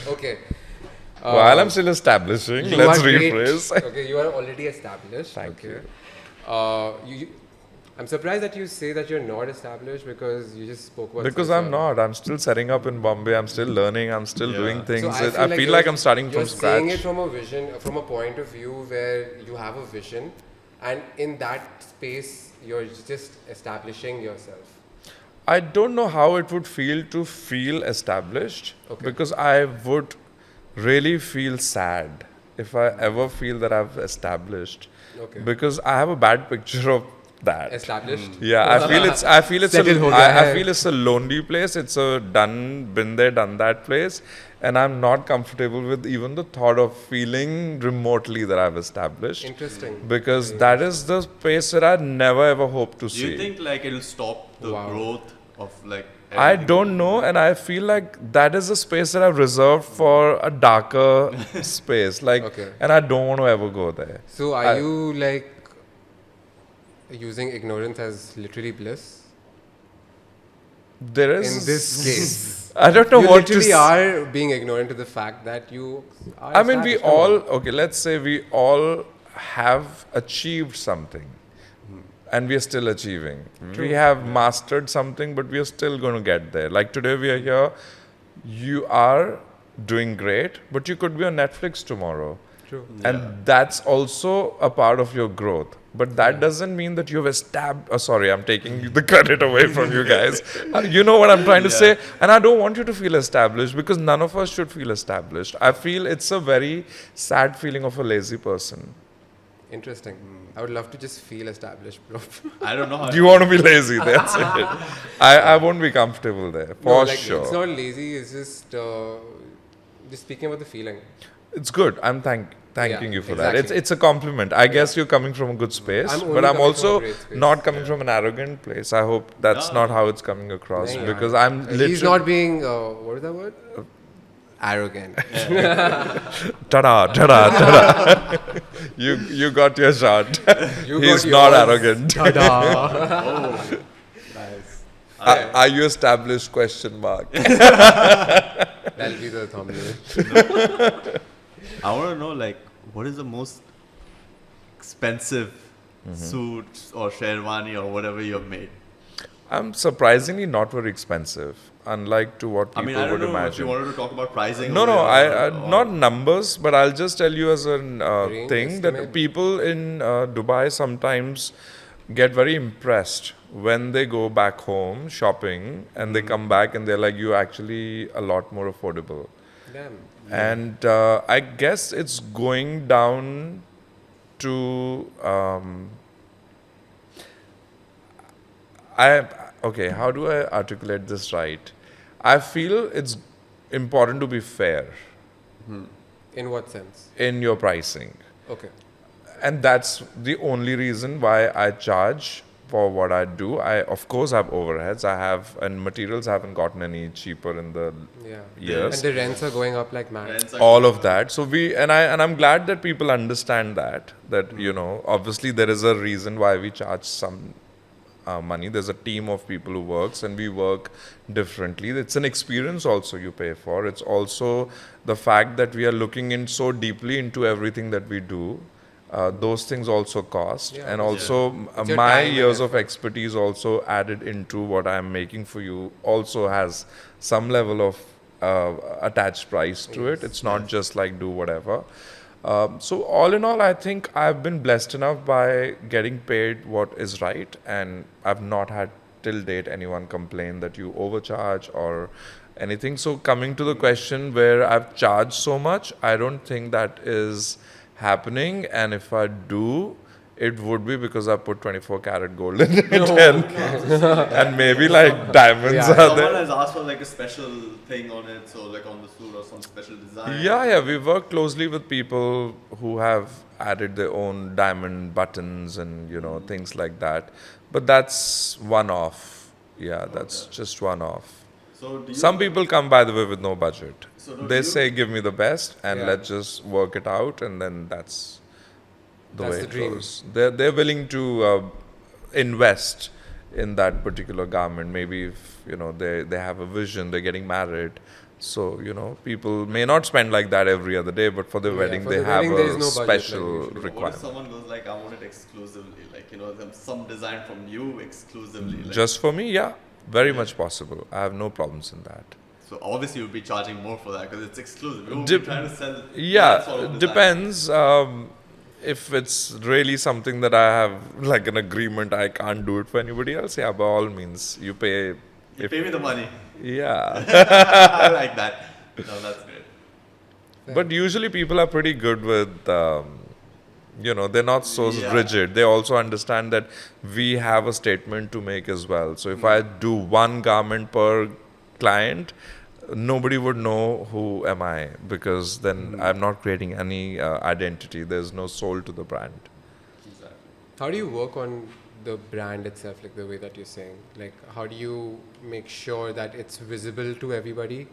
Okay.
While I'm still establishing,
You
let's
are great.
rephrase.
Okay, you are already established.
Thank you.
I'm surprised that you say that you're not established because you just spoke about
Because
self-love.
I'm not. I'm still setting up in Bombay. I'm still learning. I'm still doing things.
So
I feel like I'm starting
you're
from scratch.
saying it from a vision, from a point of view where you have a vision, and in that space you're just establishing yourself.
I don't know how it would feel to feel established because I would really feel sad if I ever feel that I've established because I have a bad picture of that.
Established.
Yeah, I feel it's
Settled ho gaya
I
hai.
feel it's a lonely place. It's a been there, done that place, and I'm not comfortable with even the thought of feeling remotely that I've established.
Interesting.
Because that is the space that I never ever hope to
Do
see.
you think like it'll stop the growth of like?
I
everything?
don't know, and I feel like that is a space that I've reserved for a darker space. Like, and I don't want to ever go there.
So are you like using ignorance as literally bliss?
There is
In this case,
I don't know
you
what to
literally are being ignorant to the fact that you are
I mean, we
established. Come
all,
on.
let's say we all have achieved something and we are still achieving. We have mastered something, but we are still going to get there. Like today we are here, you are doing great, but you could be on Netflix tomorrow.
True.
And that's also a part of your growth. But that doesn't mean that you've established. Oh, sorry, I'm taking the credit away from you guys. You know what I'm trying to say? And I don't want you to feel established because none of us should feel established. I feel it's a very sad feeling of a lazy person.
Interesting. I would love to just feel established, bro.
I don't know how.
You want to be lazy, that's it. I won't be comfortable there, for sure.
It's not lazy, it's just speaking about the feeling.
It's good. I'm thanking you for
exactly.
that. It's a compliment. I guess you're coming from a good space, but I'm also not coming from an arrogant place. I hope that's not how it's coming across, because I'm literally...
He's not being, what is that word? Arrogant.
Ta-da. You got your shot. He's not arrogant.
Oh, nice.
Are you established? Question mark.
That'll be the thumbnail.
I want to know, like, what is the most expensive suit or sherwani or whatever you have made?
I'm surprisingly not very expensive, unlike to what people would imagine.
If you wanted to talk about pricing.
No, not numbers, but I'll just tell you as a thing that people in Dubai sometimes get very impressed when they go back home shopping and they come back and they're like, you're actually a lot more affordable.
Damn.
And I guess it's going down to... okay, how do I articulate this right? I feel it's important to be fair.
In what sense?
In your pricing.
Okay.
And that's the only reason why I charge for what I do. I, of course, have overheads. And materials haven't gotten any cheaper in the years.
And the rents are going up like mad.
All of that. So I'm glad that people understand that, you know, obviously there is a reason why we charge some money. There's a team of people who works, and we work differently. It's an experience also you pay for. It's also the fact that we are looking in so deeply into everything that we do. Those things also cost, and also my years of expertise also added into what I'm making for you also has some level of attached price to it. It's not just like do whatever. So all in all, I think I've been blessed enough by getting paid what is right, and I've not had till date anyone complain that you overcharge or anything. So coming to the question where I've charged so much, I don't think that is happening, and if I do, it would be because I put 24 karat gold in it and maybe like diamonds are there.
Someone has asked for like a special thing on it, so like on the suit or some special design.
Yeah, we work closely with people who have added their own diamond buttons and, you know, things like that. But that's one-off. Yeah, that's just one-off.
So
some people come, by the way, with no budget. So they say, give me the best and let's just work it out, and then that's the way it goes. They're willing to invest in that particular garment. Maybe if, you know, they have a vision, they're getting married. So, you know, people may not spend like that every other day, but for the wedding, they have a special requirement.
What if someone goes like, I want it exclusively, like, you know, some design from you exclusively? Like,
just for me, yeah. Very much possible. I have no problems in that.
So obviously you'll be charging more for that because it's exclusive. You won't be trying to sell.
Yeah, depends. If it's really something that I have like an agreement, I can't do it for anybody else. Yeah, by all means, you pay.
You pay me the money.
Yeah.
I like that. No, that's great.
But usually people are pretty good with. You know, they're not so rigid. They also understand that we have a statement to make as well. So if I do one garment per client, nobody would know who am I, because then I'm not creating any identity. There's no soul to the brand.
Exactly.
How do you work on the brand itself, like the way that you're saying? Like, how do you make sure that it's visible to everybody?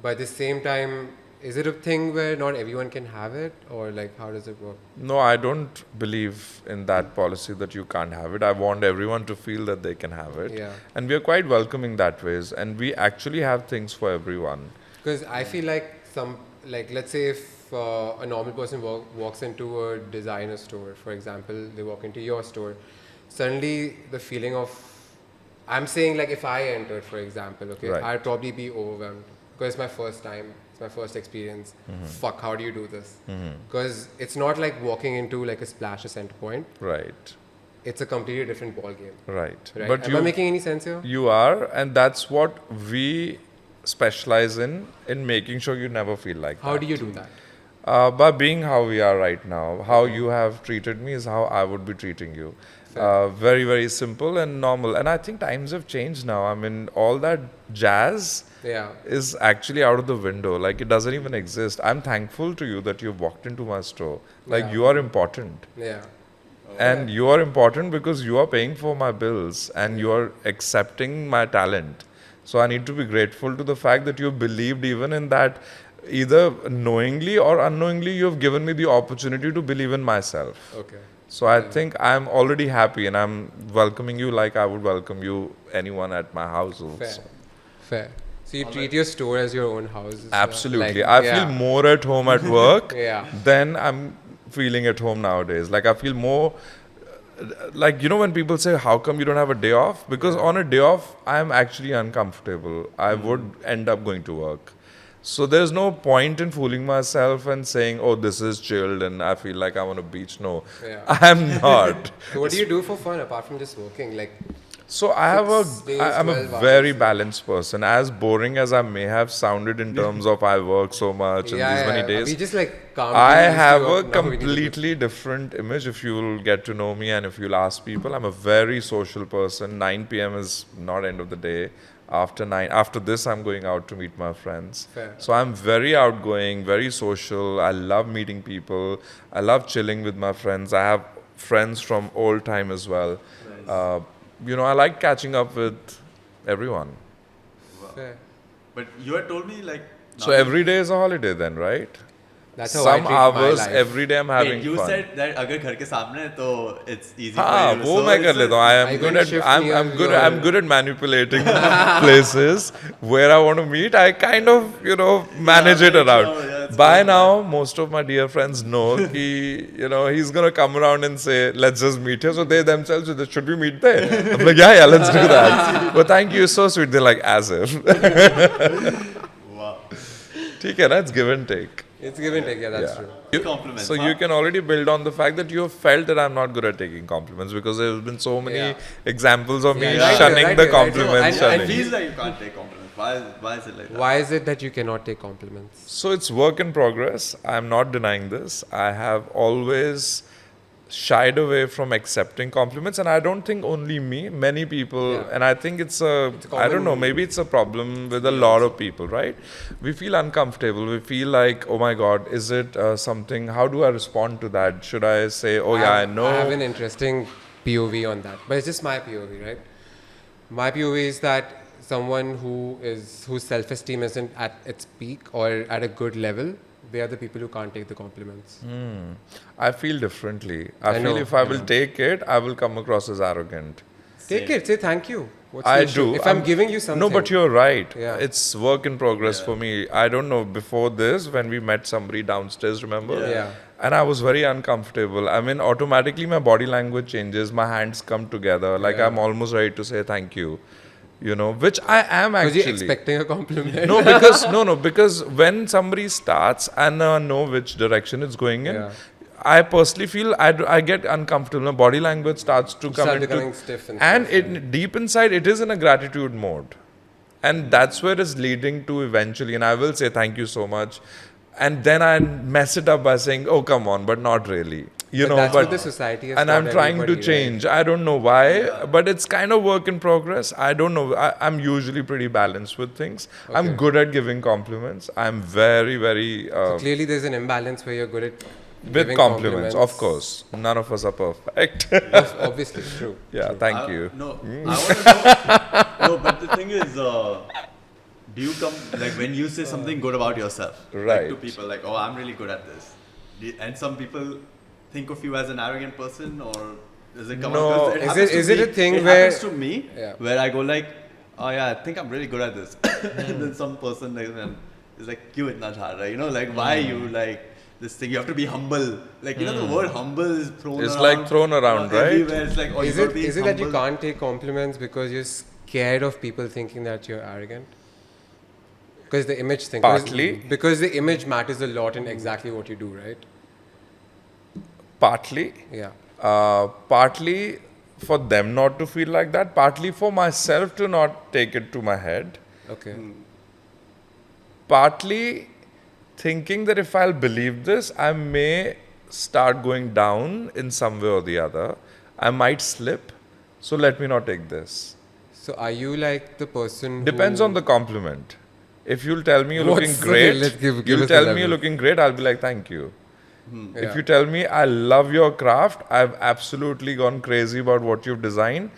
But at the same time, is it a thing where not everyone can have it, or like how does it work?
No, I don't believe in that policy that you can't have it. I want everyone to feel that they can have it.
Yeah.
And we are quite welcoming that ways, and we actually have things for everyone.
Because I feel like let's say if a normal person walks into a designer store, for example, they walk into your store, suddenly the feeling of, I'm saying like if I entered, for example, okay, I'd probably be overwhelmed because it's my first time. My first experience. Fuck, how do you do this? Because it's not like walking into like a Splash or Centerpoint.
Right.
It's a completely different ball game.
Right.
But am I making any sense here?
You are, and that's what we specialize in making sure you never feel like
How do you do that?
By being how we are right now. How you have treated me is how I would be treating you. Very, very simple and normal. And I think times have changed now. I mean, all that jazz is actually out of the window. Like, it doesn't even exist. I'm thankful to you that you've walked into my store. Like, you are important. And you are important because you are paying for my bills and you are accepting my talent. So I need to be grateful to the fact that you believed even in that. Either knowingly or unknowingly, you have given me the opportunity to believe in myself. So I think I'm already happy and I'm welcoming you like I would welcome you, anyone at my house also.
Fair. So you treat your store as your own house.
Absolutely. I feel more at home at work than I'm feeling at home nowadays. Like, I feel more, like, you know, when people say, how come you don't have a day off? Because on a day off, I'm actually uncomfortable. I would end up going to work. So there's no point in fooling myself and saying, oh, this is chilled and I feel like I'm on a beach. No, I'm not.
So what do you do for fun apart from just working? Like,
so I'm a very balanced person. As boring as I may have sounded in terms of I work so much in these many days,
we just like
I have a completely different image. If you'll get to know me and if you'll ask people, I'm a very social person. 9 p.m. is not end of the day. After this, I'm going out to meet my friends. So I'm very outgoing, very social. I love meeting people. I love chilling with my friends. I have friends from old time as well. You know, I like catching up with everyone.
But you had told me like...
So every day is a holiday then, right?
That's how
Some
I treat
hours
my life.
every day I'm having
you
fun.
said that अगर घर के सामने है तो it's easy
हाँ,
for you.
वो मैं कर लेता हूँ. I'm good at manipulating places where I want to meet. I kind of, you know, manage it around. By now, most of my dear friends know you know, he's gonna come around and say, let's just meet here. So they themselves say, should we meet there? I'm like, yeah, let's do that. But thank you, so sweet. They're like, as if.
Wow.
ठीक है ना, it's give and take.
It's give and take, that's true.
Compliments.
So you can already build on the fact that you have felt that I'm not good at taking compliments because there have been so many examples of me shunning the compliments.
And it feels like you can't take compliments. Why is it like that?
Why is it that you cannot take compliments?
So it's work in progress. I'm not denying this. I have always shied away from accepting compliments, and I don't think only me, many people, and I think it's I don't know, maybe it's a problem with a lot of people, right? We feel uncomfortable. We feel like, oh my God, is it something, how do I respond to that? Should I say, oh yeah, I know?
I have an interesting POV on that, but it's just my POV, right? My POV is that someone whose self-esteem isn't at its peak or at a good level, they are the people who can't take the compliments.
I feel differently. I feel if I will take it, I will come across as arrogant.
Take it. Say thank you. What's
I
the issue?
do.
If I'm giving you something.
No, but you're right.
Yeah.
It's work in progress for me. I don't know, before this, when we met somebody downstairs, remember?
Yeah.
And I was very uncomfortable. I mean, automatically my body language changes. My hands come together. Like I'm almost ready to say thank you. You know, which I am actually.
Was you expecting a compliment?
No, because when somebody starts and know which direction it's going in, I personally feel I get uncomfortable. My body language starts to come into...
becoming stiff
and deep inside, it is in a gratitude mode. And that's where it's leading to eventually. And I will say thank you so much. And then I mess it up by saying, oh, come on, but not really. You know,
that's what the society has.
And I'm trying to change. Right? I don't know why, but it's kind of work in progress. I don't know. I'm usually pretty balanced with things. Okay. I'm good at giving compliments. I'm very, very...
so clearly there's an imbalance where you're good at
with compliments. Of course. None of us are perfect.
Obviously, true.
Yeah,
true.
thank you.
I want to know... No, but the thing is... do you come... Like, when you say something good about yourself,
right,
like, to people, like, oh, I'm really good at this. And some people... think of you as an arrogant person, or does it come across?
Is it a thing
it
where...
It happens to me, where I go like, oh yeah, I think I'm really good at this. And then some person is like, "Kyun itna jha raha hai?" You know, like, why you like this thing? You have to be humble. Like, you know, the word humble is thrown around.
It's like thrown around, right?
Everywhere. It's like, oh,
is it that you can't take compliments because you're scared of people thinking that you're arrogant? Because the image thing.
Partly.
Because the image matters a lot in exactly what you do, right?
Partly.
Yeah.
Partly for them not to feel like that. Partly for myself to not take it to my head.
Okay.
Partly thinking that if I'll believe this, I may start going down in some way or the other. I might slip. So let me not take this.
So are you like the person
Depends on the compliment. If you'll tell me you're
What's
looking
the-
great,
let's give
you'll
us
tell
a
me you're
level.
looking great, I'll be like, thank you. If
Yeah.
you tell me I love your craft, I've absolutely gone crazy about what you've designed,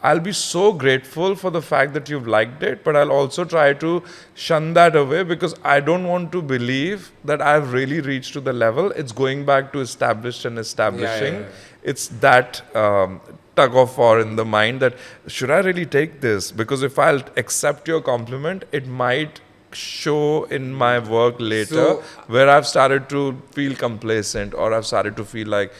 I'll be so grateful for the fact that you've liked it, but I'll also try to shun that away because I don't want to believe that I've really reached to the level. It's going back to established and establishing.
Yeah.
It's that tug of war in the mind that should I really take this? Because if I'll accept your compliment, it might show in my work later
So-
where I've started to feel complacent or I've started to feel like,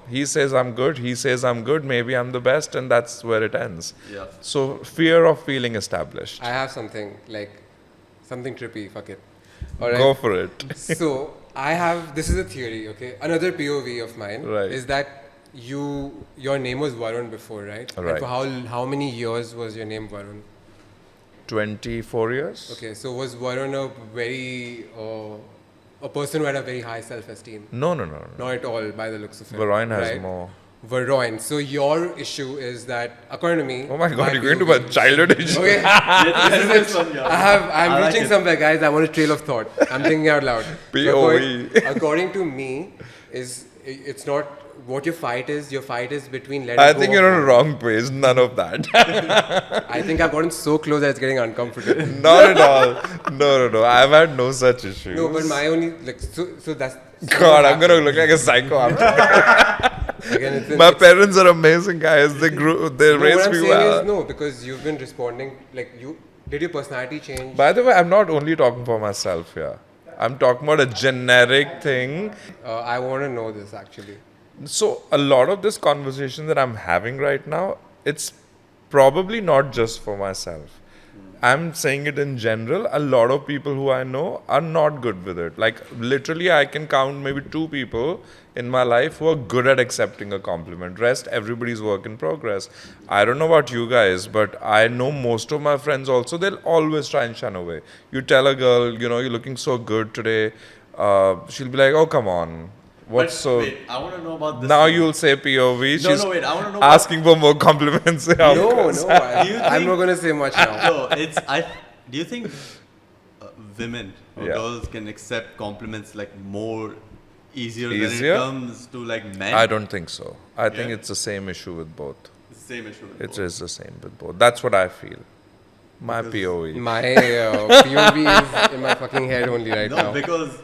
he says I'm good, he says I'm good, maybe I'm the best, and that's where it ends.
Yeah.
So fear of feeling established.
I have something trippy, fuck it. All right.
Go for it.
So this is a theory, okay? Another POV of mine
Right.
is that your name was Varun before, right?
Right.
And for how many years was your name Varun?
24 years?
Okay, so was Varun a person who had a very high self-esteem?
No.
Not at all, by the looks of it.
Varoin has
right?
more.
Varoin. So your issue is that, according to me,
Oh my god, you're going to
POV
my childhood issue.
Okay,
This one, yeah.
I'm
I like
reaching
it.
somewhere, guys. I'm on a trail of thought. I'm thinking out loud.
POV.
According to me, it's not what your fight is. Your fight is between letting
I
go
think
of
you're on a
one.
wrong page. None of that.
I think I've gotten so close that it's getting uncomfortable.
Not at all. No. I've had no such issues.
No, but my only so that's.
God, I'm going to look like a psycho after.
Again,
My parents are amazing guys. They
what
raised
I'm
me
saying
well.
is no, because you've been responding did your personality change?
By the way, I'm not only talking for myself here. I'm talking about a generic thing.
I want to know this actually.
So a lot of this conversation that I'm having right now, it's probably not just for myself. I'm saying it in general. A lot of people who I know are not good with it. Like literally I can count maybe 2 people in my life who are good at accepting a compliment. Rest, everybody's work in progress. I don't know about you guys, but I know most of my friends also, they'll always try and shun away. You tell a girl, you're looking so good today. She'll be like, oh, come on. What's
But
so...
wait, I want to know about this.
Now
thing.
you'll say POV. She's
wait, I want to know.
asking for more compliments.
No,
Do you
I'm
think-
not gonna say much now.
No, do you think women or
Yeah.
girls can accept compliments like more easier
Easier?
when it comes to like men?
I don't think so. I think
Yeah.
it's the same issue with both.
It's the same issue. with
It
both.
is the same with both. That's what I feel. My POV.
My POV is in my fucking head only right
No,
now.
because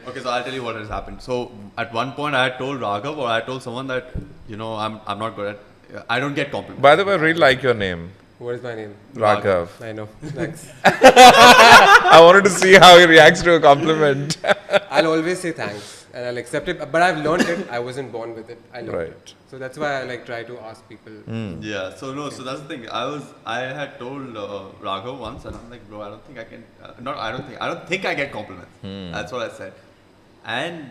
okay, so I'll tell you what has happened. So at one point, I had told Raghav or I told someone that I'm not good at. I don't get compliments.
By the way, I really like your name,
What is my name?
Raghav.
I know. Thanks.
I wanted to see how he reacts to a compliment.
I'll always say thanks and I'll accept it. But I've learned it. I wasn't born with it. I learned
Right.
it. So that's why I try to ask people.
Yeah, so so that's the thing. I had told Raghav once, and I'm like, bro, I don't think I can. I don't think I get compliments. That's what I said, and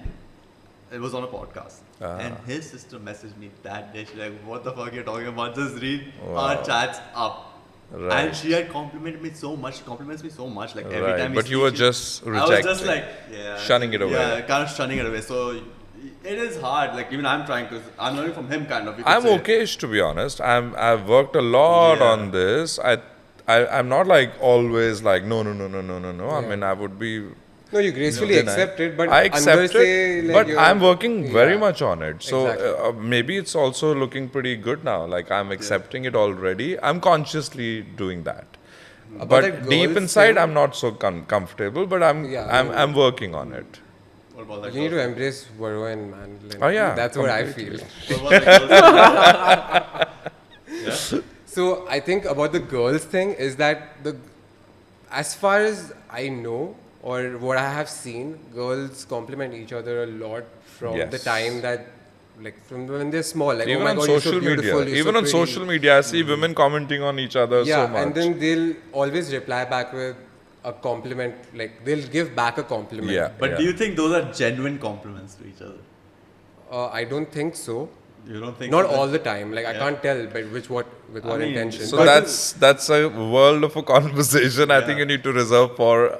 it was on a podcast, and his sister messaged me that day. She's like, what the fuck you're talking about? Just read our chats up.
Right.
And she had complimented me so much. She compliments me so much. Like every
Right,
time. we
but you
speak,
were
she-
just
I was just
rejecting.
like, yeah,
Shunning it away.
Yeah, kind of shunning it away. So it is hard. Like even I'm trying to. I'm learning from him, kind of. you could
I'm
say.
okay-ish, to be honest. I've worked a lot
Yeah.
on this. I'm not like always like no. I
Yeah.
mean, I would be.
No, you gracefully
deny.
accept it, but
I accept
under say,
it,
like,
but
you're-
I'm working very
Yeah.
much on it. So
Exactly.
maybe it's also looking pretty good now. Like I'm accepting it already. I'm consciously doing that.
About
But
that
deep
girls
inside,
thing-
I'm not so comfortable. But I'm working on it.
What about that?
You need to
girl?
embrace Varoin, man. Like,
Oh, yeah,
That's what I
completely.
feel.
What about the girls? Yeah?
So I think about the girls thing is that as far as I know or what I have seen, girls compliment each other a lot from
Yes.
the time that, like from when they're small. Like,
Even
oh my
on
God, you're so
social
beautiful,
media,
you're
even
so
on
pretty.
social media, I see women commenting on each other
Yeah,
so much.
and then they'll always reply back with a compliment. Like they'll give back a compliment.
Yeah.
But do you think those are genuine compliments to each other?
I don't think so.
You don't think
Not
so?
all the time. Like I
Yeah.
can't tell, but with what
mean,
intention.
So
But
that's a world of a conversation. I think
Yeah.
you need to reserve for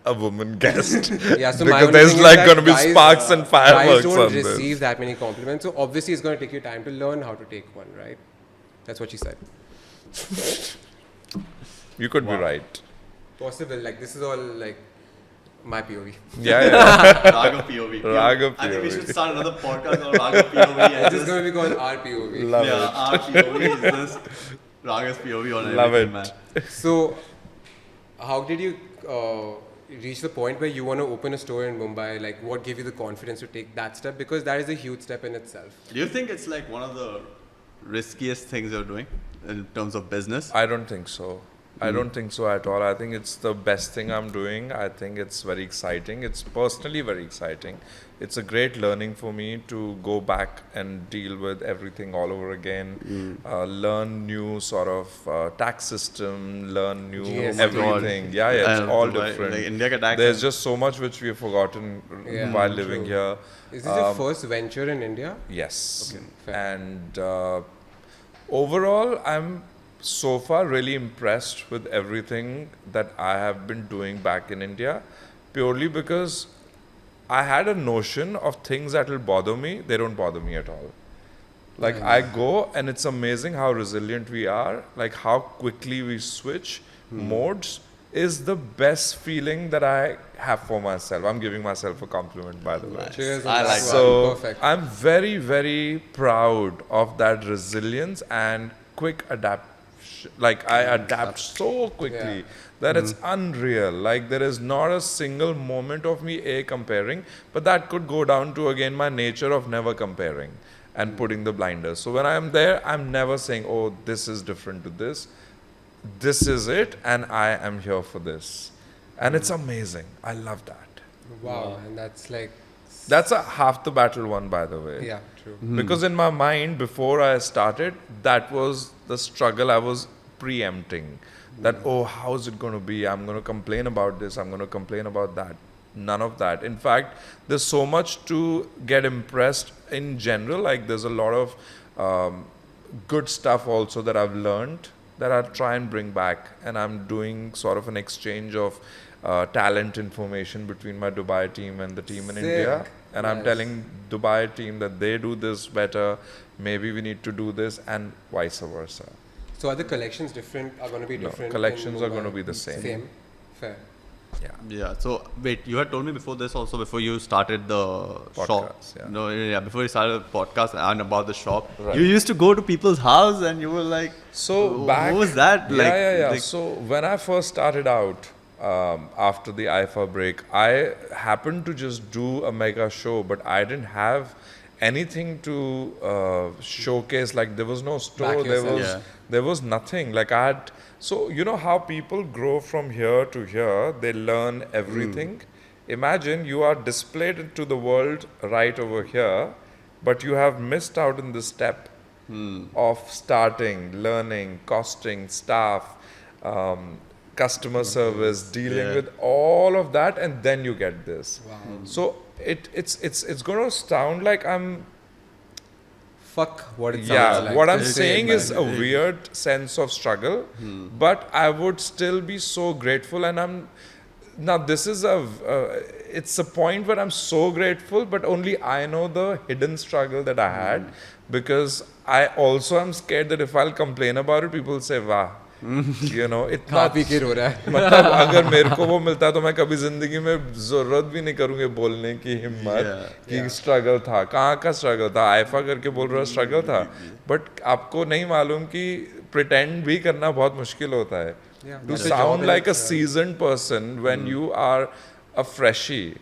a woman guest.
Yeah, so my
because
only
there's
thing is
like
that
going to be
guys-
sparks and fireworks
Guys
on
don't
this.
receive that many compliments, so obviously it's going to take you time to learn how to take one, right? That's what she said.
You could be right.
Possible, like this is all like my POV.
Yeah.
Raga POV.
Raga
I think we
POV.
should start another podcast on Raga POV. And
This is going to be called our POV.
Love
yeah,
it.
our POV is this Raga's POV on
Love
everything,
it.
man.
So, how did you reach the point where you want to open a store in Mumbai? Like, what gave you the confidence to take that step? Because that is a huge step in itself.
Do you think it's like one of the riskiest things you're doing in terms of business?
I don't think so. I don't think so at all. I think it's the best thing I'm doing. I think it's very exciting. It's personally very exciting. It's a great learning for me to go back and deal with everything all over again, learn new sort of tax system, learn new
GST.
everything. Yeah, it's
And
all
Dubai,
different.
like India ka tax
There's
is-
just so much which we've forgotten
Yeah,
while living
true.
here.
Is this your first venture in India?
Yes.
Okay, fair.
And overall, I'm so far really impressed with everything that I have been doing back in India, purely because I had a notion of things that will bother me. They don't bother me at all. Like I go and it's amazing how resilient we are, like how quickly we switch modes is the best feeling that I have for myself. I'm giving myself a compliment, by the way.
Cheers.
I
on
like
that
So
one. Perfect.
I'm very, very proud of that resilience and quick adaptation. Like I adapt so quickly that it's unreal. Like there is not a single moment of me comparing, but that could go down to again my nature of never comparing and putting the blinders. So when I'm there, I'm never saying, oh, this is different to this. This is it, and I am here for this. And it's amazing. I love that.
Wow, and that's like,
That's a half the battle won, by the way.
yeah, true.
Because in my mind, before I started, that was the struggle I was preempting. That, oh, how is it going to be? I'm going to complain about this. I'm going to complain about that. None of that. In fact, there's so much to get impressed in general. Like there's a lot of good stuff also that I've learned that I try and bring back. And I'm doing sort of an exchange of talent information between my Dubai team and the team in
Sick.
India. And I'm
Nice.
telling Dubai team that they do this better. Maybe we need to do this and vice versa.
So are the collections different? Are going to be
No,
different?
collections
in
are going to
Mumbai?
be the same.
Same. Fair.
Yeah. So wait, you had told me before this also, before you started the shop.
Podcast, yeah.
No, yeah, before you started the podcast and about the shop,
Right.
you used to go to people's house and you were like,
So
"Wh-
back,
what was that like?"
Yeah.
like-
So when I first started out after the IIFA break, I happened to just do a mega show, but I didn't have anything to showcase. Like there was no store,
Back
there
yourself.
was
Yeah.
there was nothing. Like I had. So you know how people grow from here to here, they learn everything. Imagine you are displayed to the world right over here, but you have missed out in the step of starting, learning, costing, staff, customer service, dealing
Yeah.
with all of that, and then you get this.
Wow.
So it's going to sound like I'm
Fuck what it sounds
yeah,
like.
what I'm
Just
saying
say it,
is
man.
a weird sense of struggle, but I would still be so grateful. And I'm now this is it's a point where I'm so grateful, but only I know the hidden struggle that I had, because I also am scared that if I'll complain about it, people will say, "Wow, you know,
खा
इतना
P के रो रहा है.
मतलब अगर मेरे को वो मिलता तो मैं कभी जिंदगी में जरूरत भी नहीं करूँगी बोलने की हिम्मत कि स्ट्रगल था, कहाँ का स्ट्रगल था, आईफा करके बोल रहा स्ट्रगल था, बट आपको नहीं मालूम कि प्रिटेंड भी करना बहुत मुश्किल होता है.
Yeah,
To
that's a
sound
job in
like a
itself.
seasoned person when you are a freshie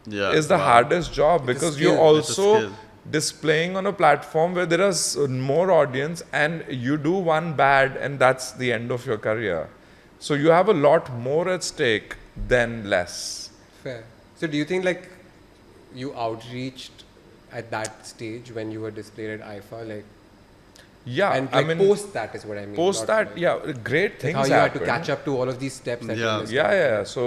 yeah,
is the
wow.
hardest job, because you're
skill.
It's a
also
skill.
displaying on a platform where there is more audience, and you do one bad and that's the end of your career. So you have a lot more at stake than less.
Fair. So do you think like you outreached at that stage when you were displayed at IIFA, like,
Yeah,
and
I
like
mean,
post that is what I mean.
post
not
that,
like-
yeah, great
like
things
how you had to
happen.
catch up to all of these steps that
Yeah.
you missed.
Yeah. So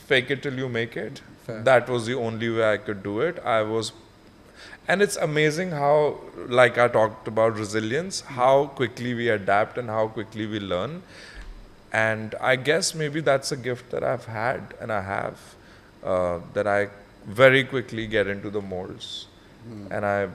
fake it till you make it.
Fair.
That was the only way I could do it. And it's amazing how, like I talked about resilience, how quickly we adapt and how quickly we learn. And I guess maybe that's a gift that I've had and I have, that I very quickly get into the molds. And I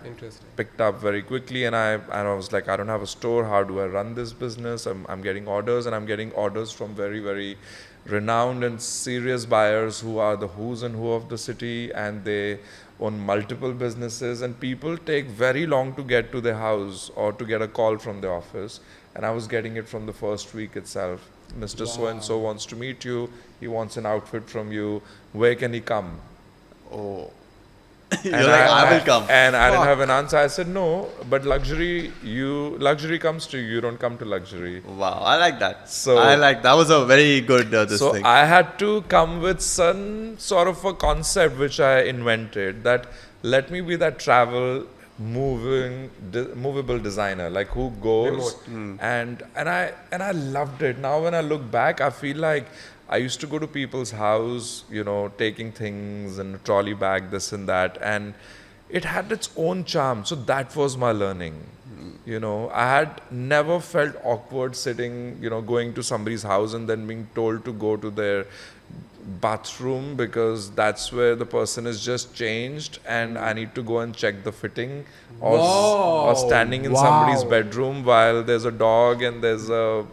picked up very quickly, and I was like, I don't have a store. How do I run this business? I'm getting orders, and I'm getting orders from very, very renowned and serious buyers who are the who's and who of the city, and they own multiple businesses, and people take very long to get to their house or to get a call from the office. And I was getting it from the first week itself. Mr. So-and-so wants to meet you. He wants an outfit from you. Where can he come?
Oh. You're like, I will come.
And I didn't have an answer. I said, no, but luxury comes to you. You don't come to luxury.
Wow, I like that. That was a very good thing.
I had to come with some sort of a concept which I invented, that let me be that travel movable designer, like who goes and I loved it. Now when I look back, I feel like I used to go to people's house, taking things and a trolley bag, this and that, and it had its own charm. So that was my learning. I had never felt awkward sitting, going to somebody's house and then being told to go to their bathroom because that's where the person is just changed and I need to go and check the fitting, or standing in somebody's bedroom while there's a dog and there's a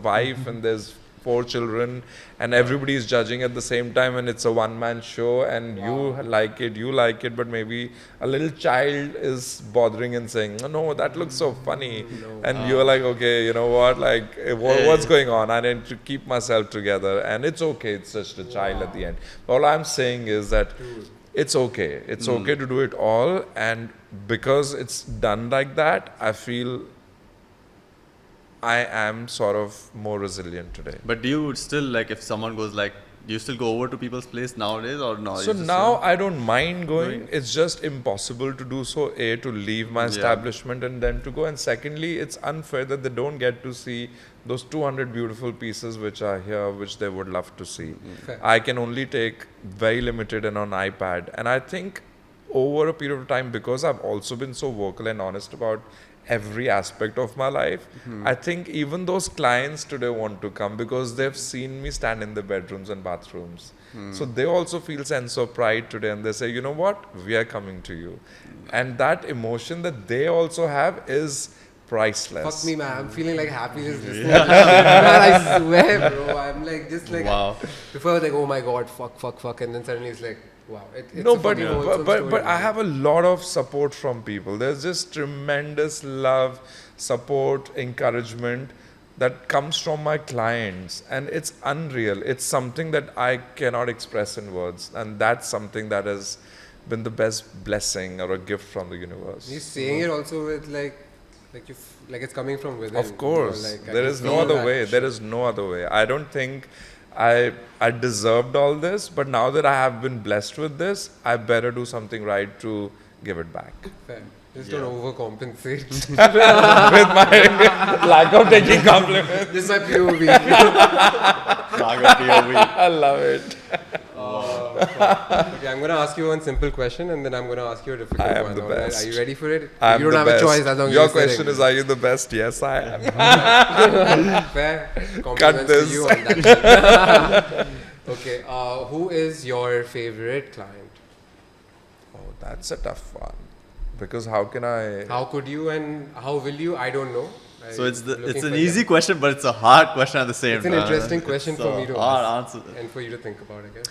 wife and there's 4 children and everybody is judging at the same time, and it's a one-man show, and you like it, but maybe a little child is bothering and saying, oh, no, that looks so funny. And you're like, okay, you know what, like, what's going on? I need to keep myself together, and it's okay, it's just a child at the end. All I'm saying is that it's okay. It's okay to do it all, and because it's done like that, I feel I am sort of more resilient today.
But do you still, like, if someone goes, like, do you still go over to people's place nowadays or no?
So now I don't mind going. It's just impossible to do so. A, to leave my establishment and then to go. And secondly, it's unfair that they don't get to see those 200 beautiful pieces which are here, which they would love to see. I can only take very limited and on iPad. And I think over a period of time, because I've also been so vocal and honest about every aspect of my life, I think even those clients today want to come because they've seen me stand in the bedrooms and bathrooms. So they also feel sense of pride today, and they say, you know what, we are coming to you. And that emotion that they also have is priceless.
Fuck me, man. I'm feeling like happy just listening. I swear, bro. I'm like, just like, before I was like, oh my god, fuck. And then suddenly it's like, wow.
But I have a lot of support from people. There's just tremendous love, support, encouragement that comes from my clients, and it's unreal. It's something that I cannot express in words, and that's something that has been the best blessing or a gift from the universe.
You're saying it also with like it's coming from within.
Of course, there is no other way. There is no other way. I don't think I deserved all this, but now that I have been blessed with this, I better do something right to give it back.
Fair. Just don't overcompensate.
With my lack of taking compliments.
This is my POV.
I love it.
Okay, I'm going to ask you one simple question, and then I'm going to ask you a difficult one.
I am the best.
Are you ready for it?
You
don't have a choice as long as
your question is, are you the best? Yes, I
am. Fair.
Cut this.
To you on that. Okay. Who is your favorite client?
Oh, that's a tough one. Because how could
you and how will you? I don't know.
So it's an easy question, but it's a hard question at the same time.
It's an interesting question for me to
answer.
And for you to think about, I guess.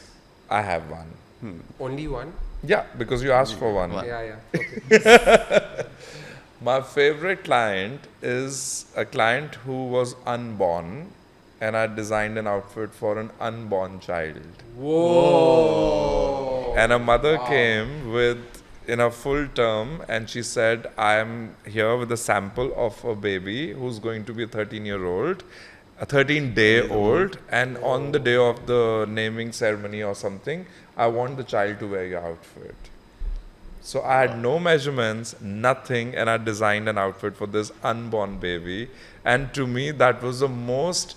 I have one.
Only one?
Yeah, because you asked for one.
Yeah. Okay.
My favorite client is a client who was unborn, and I designed an outfit for an unborn child.
Whoa!
And a mother came in a full term, and she said, I'm here with a sample of a baby who's going to be a 13-day-old, and on the day of the naming ceremony or something, I want the child to wear your outfit. So I had no measurements, nothing, and I designed an outfit for this unborn baby. And to me, that was the most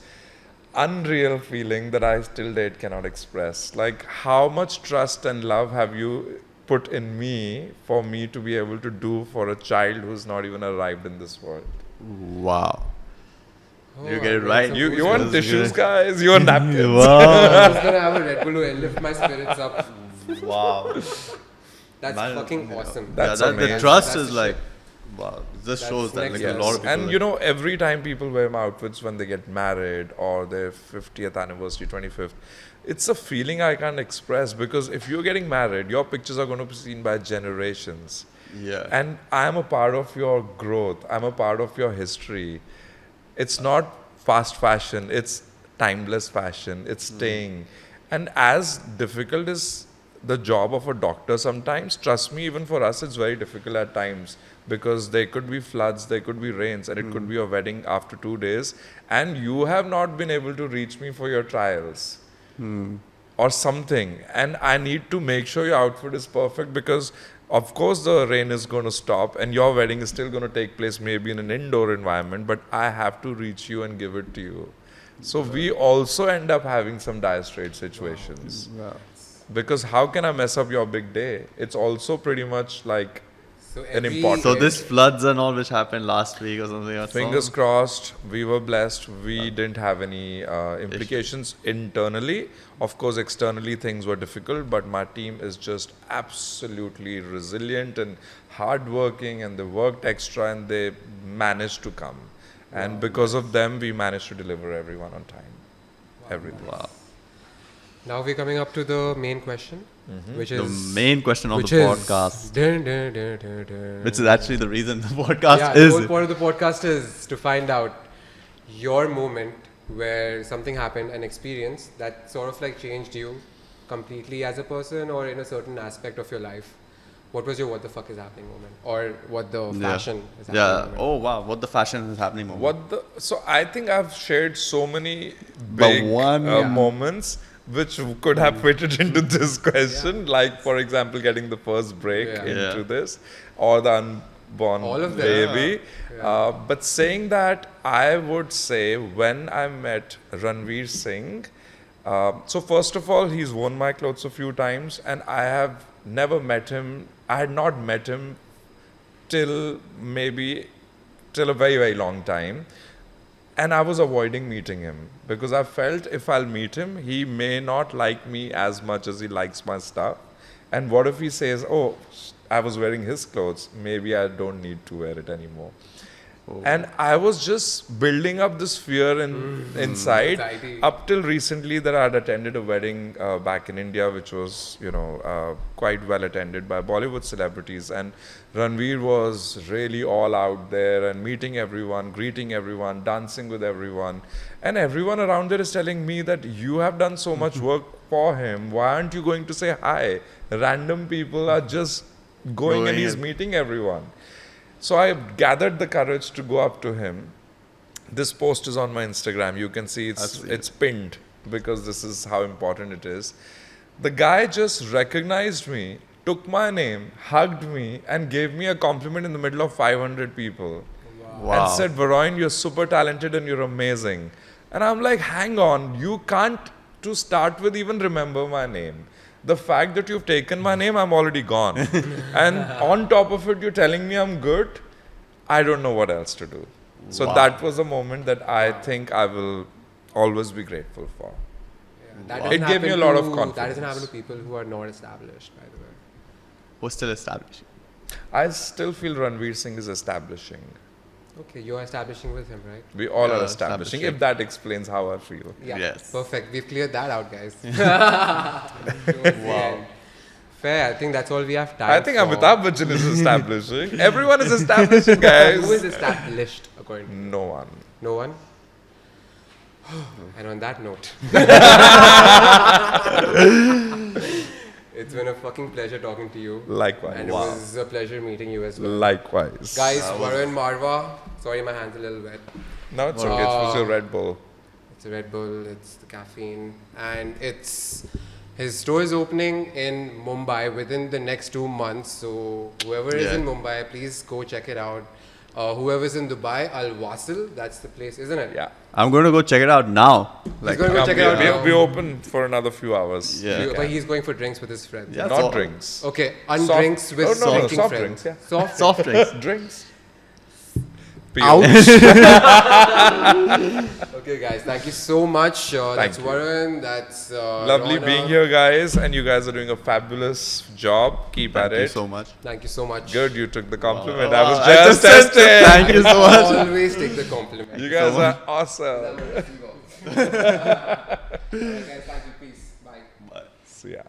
unreal feeling that I still date cannot express. Like, how much trust and love have you put in me for me to be able to do for a child who's not even arrived in this world?
Wow. You get it right.
You want tissues, guys? You want napkins?
I'm just gonna have a Red Bull to lift my spirits up.
Wow.
That's fucking awesome.
That's
the
amazing.
trust
That's
is like, wow. This shows that like a lot of people.
And you know, every time people wear my outfits when they get married or their 50th anniversary, 25th, it's a feeling I can't express, because if you're getting married, your pictures are going to be seen by generations.
Yeah.
And I am a part of your growth. I'm a part of your history. It's not fast fashion. It's timeless fashion. It's staying. And as difficult as the job of a doctor sometimes, trust me, even for us, it's very difficult at times, because there could be floods, there could be rains, and it could be a wedding after 2 days, and you have not been able to reach me for your trials or something. And I need to make sure your outfit is perfect, because of course the rain is going to stop and your wedding is still going to take place maybe in an indoor environment, but I have to reach you and give it to you. So we also end up having some dire straits situations.
Wow.
Because how can I mess up your big day? It's also pretty much like an important.
So this floods and all which happened last week or something. Or
Fingers crossed, we were blessed. We didn't have any implications internally. Of course, externally things were difficult, but my team is just absolutely resilient and hardworking, and they worked extra and they managed to come. And because of them, we managed to deliver everyone on time. Everything.
Wow.
Now we're coming up to the main question, which is
The main question of the podcast.
Dun, dun, dun, dun, dun.
Which is actually the reason the podcast
Yeah,
is.
the whole point of the podcast is to find out your moment where something happened, an experience that sort of like changed you completely as a person or in a certain aspect of your life. What was your what the fuck is happening moment? Or what the fashion is happening moment?
Oh wow, what the fashion is happening moment.
So I think I've shared so many big moments which could have fitted into this question. Like, for example, getting the first break into this, or the unborn baby. But saying that, I would say when I met Ranveer Singh, so first of all, he's worn my clothes a few times, and I have never met him. I had not met him till a very, very long time. And I was avoiding meeting him because I felt if I'll meet him, he may not like me as much as he likes my stuff. And what if he says, oh, I was wearing his clothes, maybe I don't need to wear it anymore. And I was just building up this fear inside anxiety. Up till recently that I had attended a wedding back in India, which was, quite well attended by Bollywood celebrities. And Ranveer was really all out there and meeting everyone, greeting everyone, dancing with everyone. And everyone around there is telling me that you have done so much work for him. Why aren't you going to say hi? Random people are just going and he's meeting everyone. So I gathered the courage to go up to him. This post is on my Instagram. You can see it's pinned because this is how important it is. The guy just recognized me, took my name, hugged me, and gave me a compliment in the middle of 500 people. Wow. And said, Varoin, you're super talented and you're amazing. And I'm like, hang on, you can't, to start with, even remember my name. The fact that you've taken my name, I'm already gone. And on top of it, you're telling me I'm good. I don't know what else to do. So that was a moment that I think I will always be grateful for. Yeah, it gave me a lot of confidence.
That doesn't happen to people who are not established, by the way.
Who's still establishing?
I still feel Ranveer Singh is establishing.
Okay, you're establishing with him, right?
We all are establishing, if that explains how I feel.
Yeah,
yes.
Perfect. We've cleared that out, guys. Wow. Fair. I think that's all we have time for.
I think Amitabh Bachchan is establishing. Everyone is establishing, guys.
Who is established, according to you?
No one.
No one? And on that note, it's been a fucking pleasure talking to you.
Likewise.
And it was a pleasure meeting you as well.
Likewise.
Guys, Varoin Marwah. Sorry, my hand's a little wet.
No, it's okay. It was your Red Bull.
It's a Red Bull. It's the caffeine. And his store is opening in Mumbai within the next 2 months. So whoever is in Mumbai, please go check it out. Whoever's in Dubai, Al Wasil, that's the place, isn't it?
Yeah.
I'm going to go check it out now.
He's going to go check it out now.
We're open for another few hours.
Yeah.
But he's going for drinks with his friends.
Yeah,
Not drinks.
Okay, undrinks with drinking
soft
friends.
drinks, yeah.
Soft drinks.
Drinks.
Ouch. Okay, guys. Thank you so much. That's Varun. That's
lovely
Rona.
being here, guys. And you guys are doing a fabulous job. Keep at it.
Thank you so much.
Thank you so much.
Good, you took the compliment.
Wow.
I was just testing.
Thank you so much.
Always take the compliment.
You guys are awesome.
Alright, guys. Thank you. Peace. Bye.
See ya.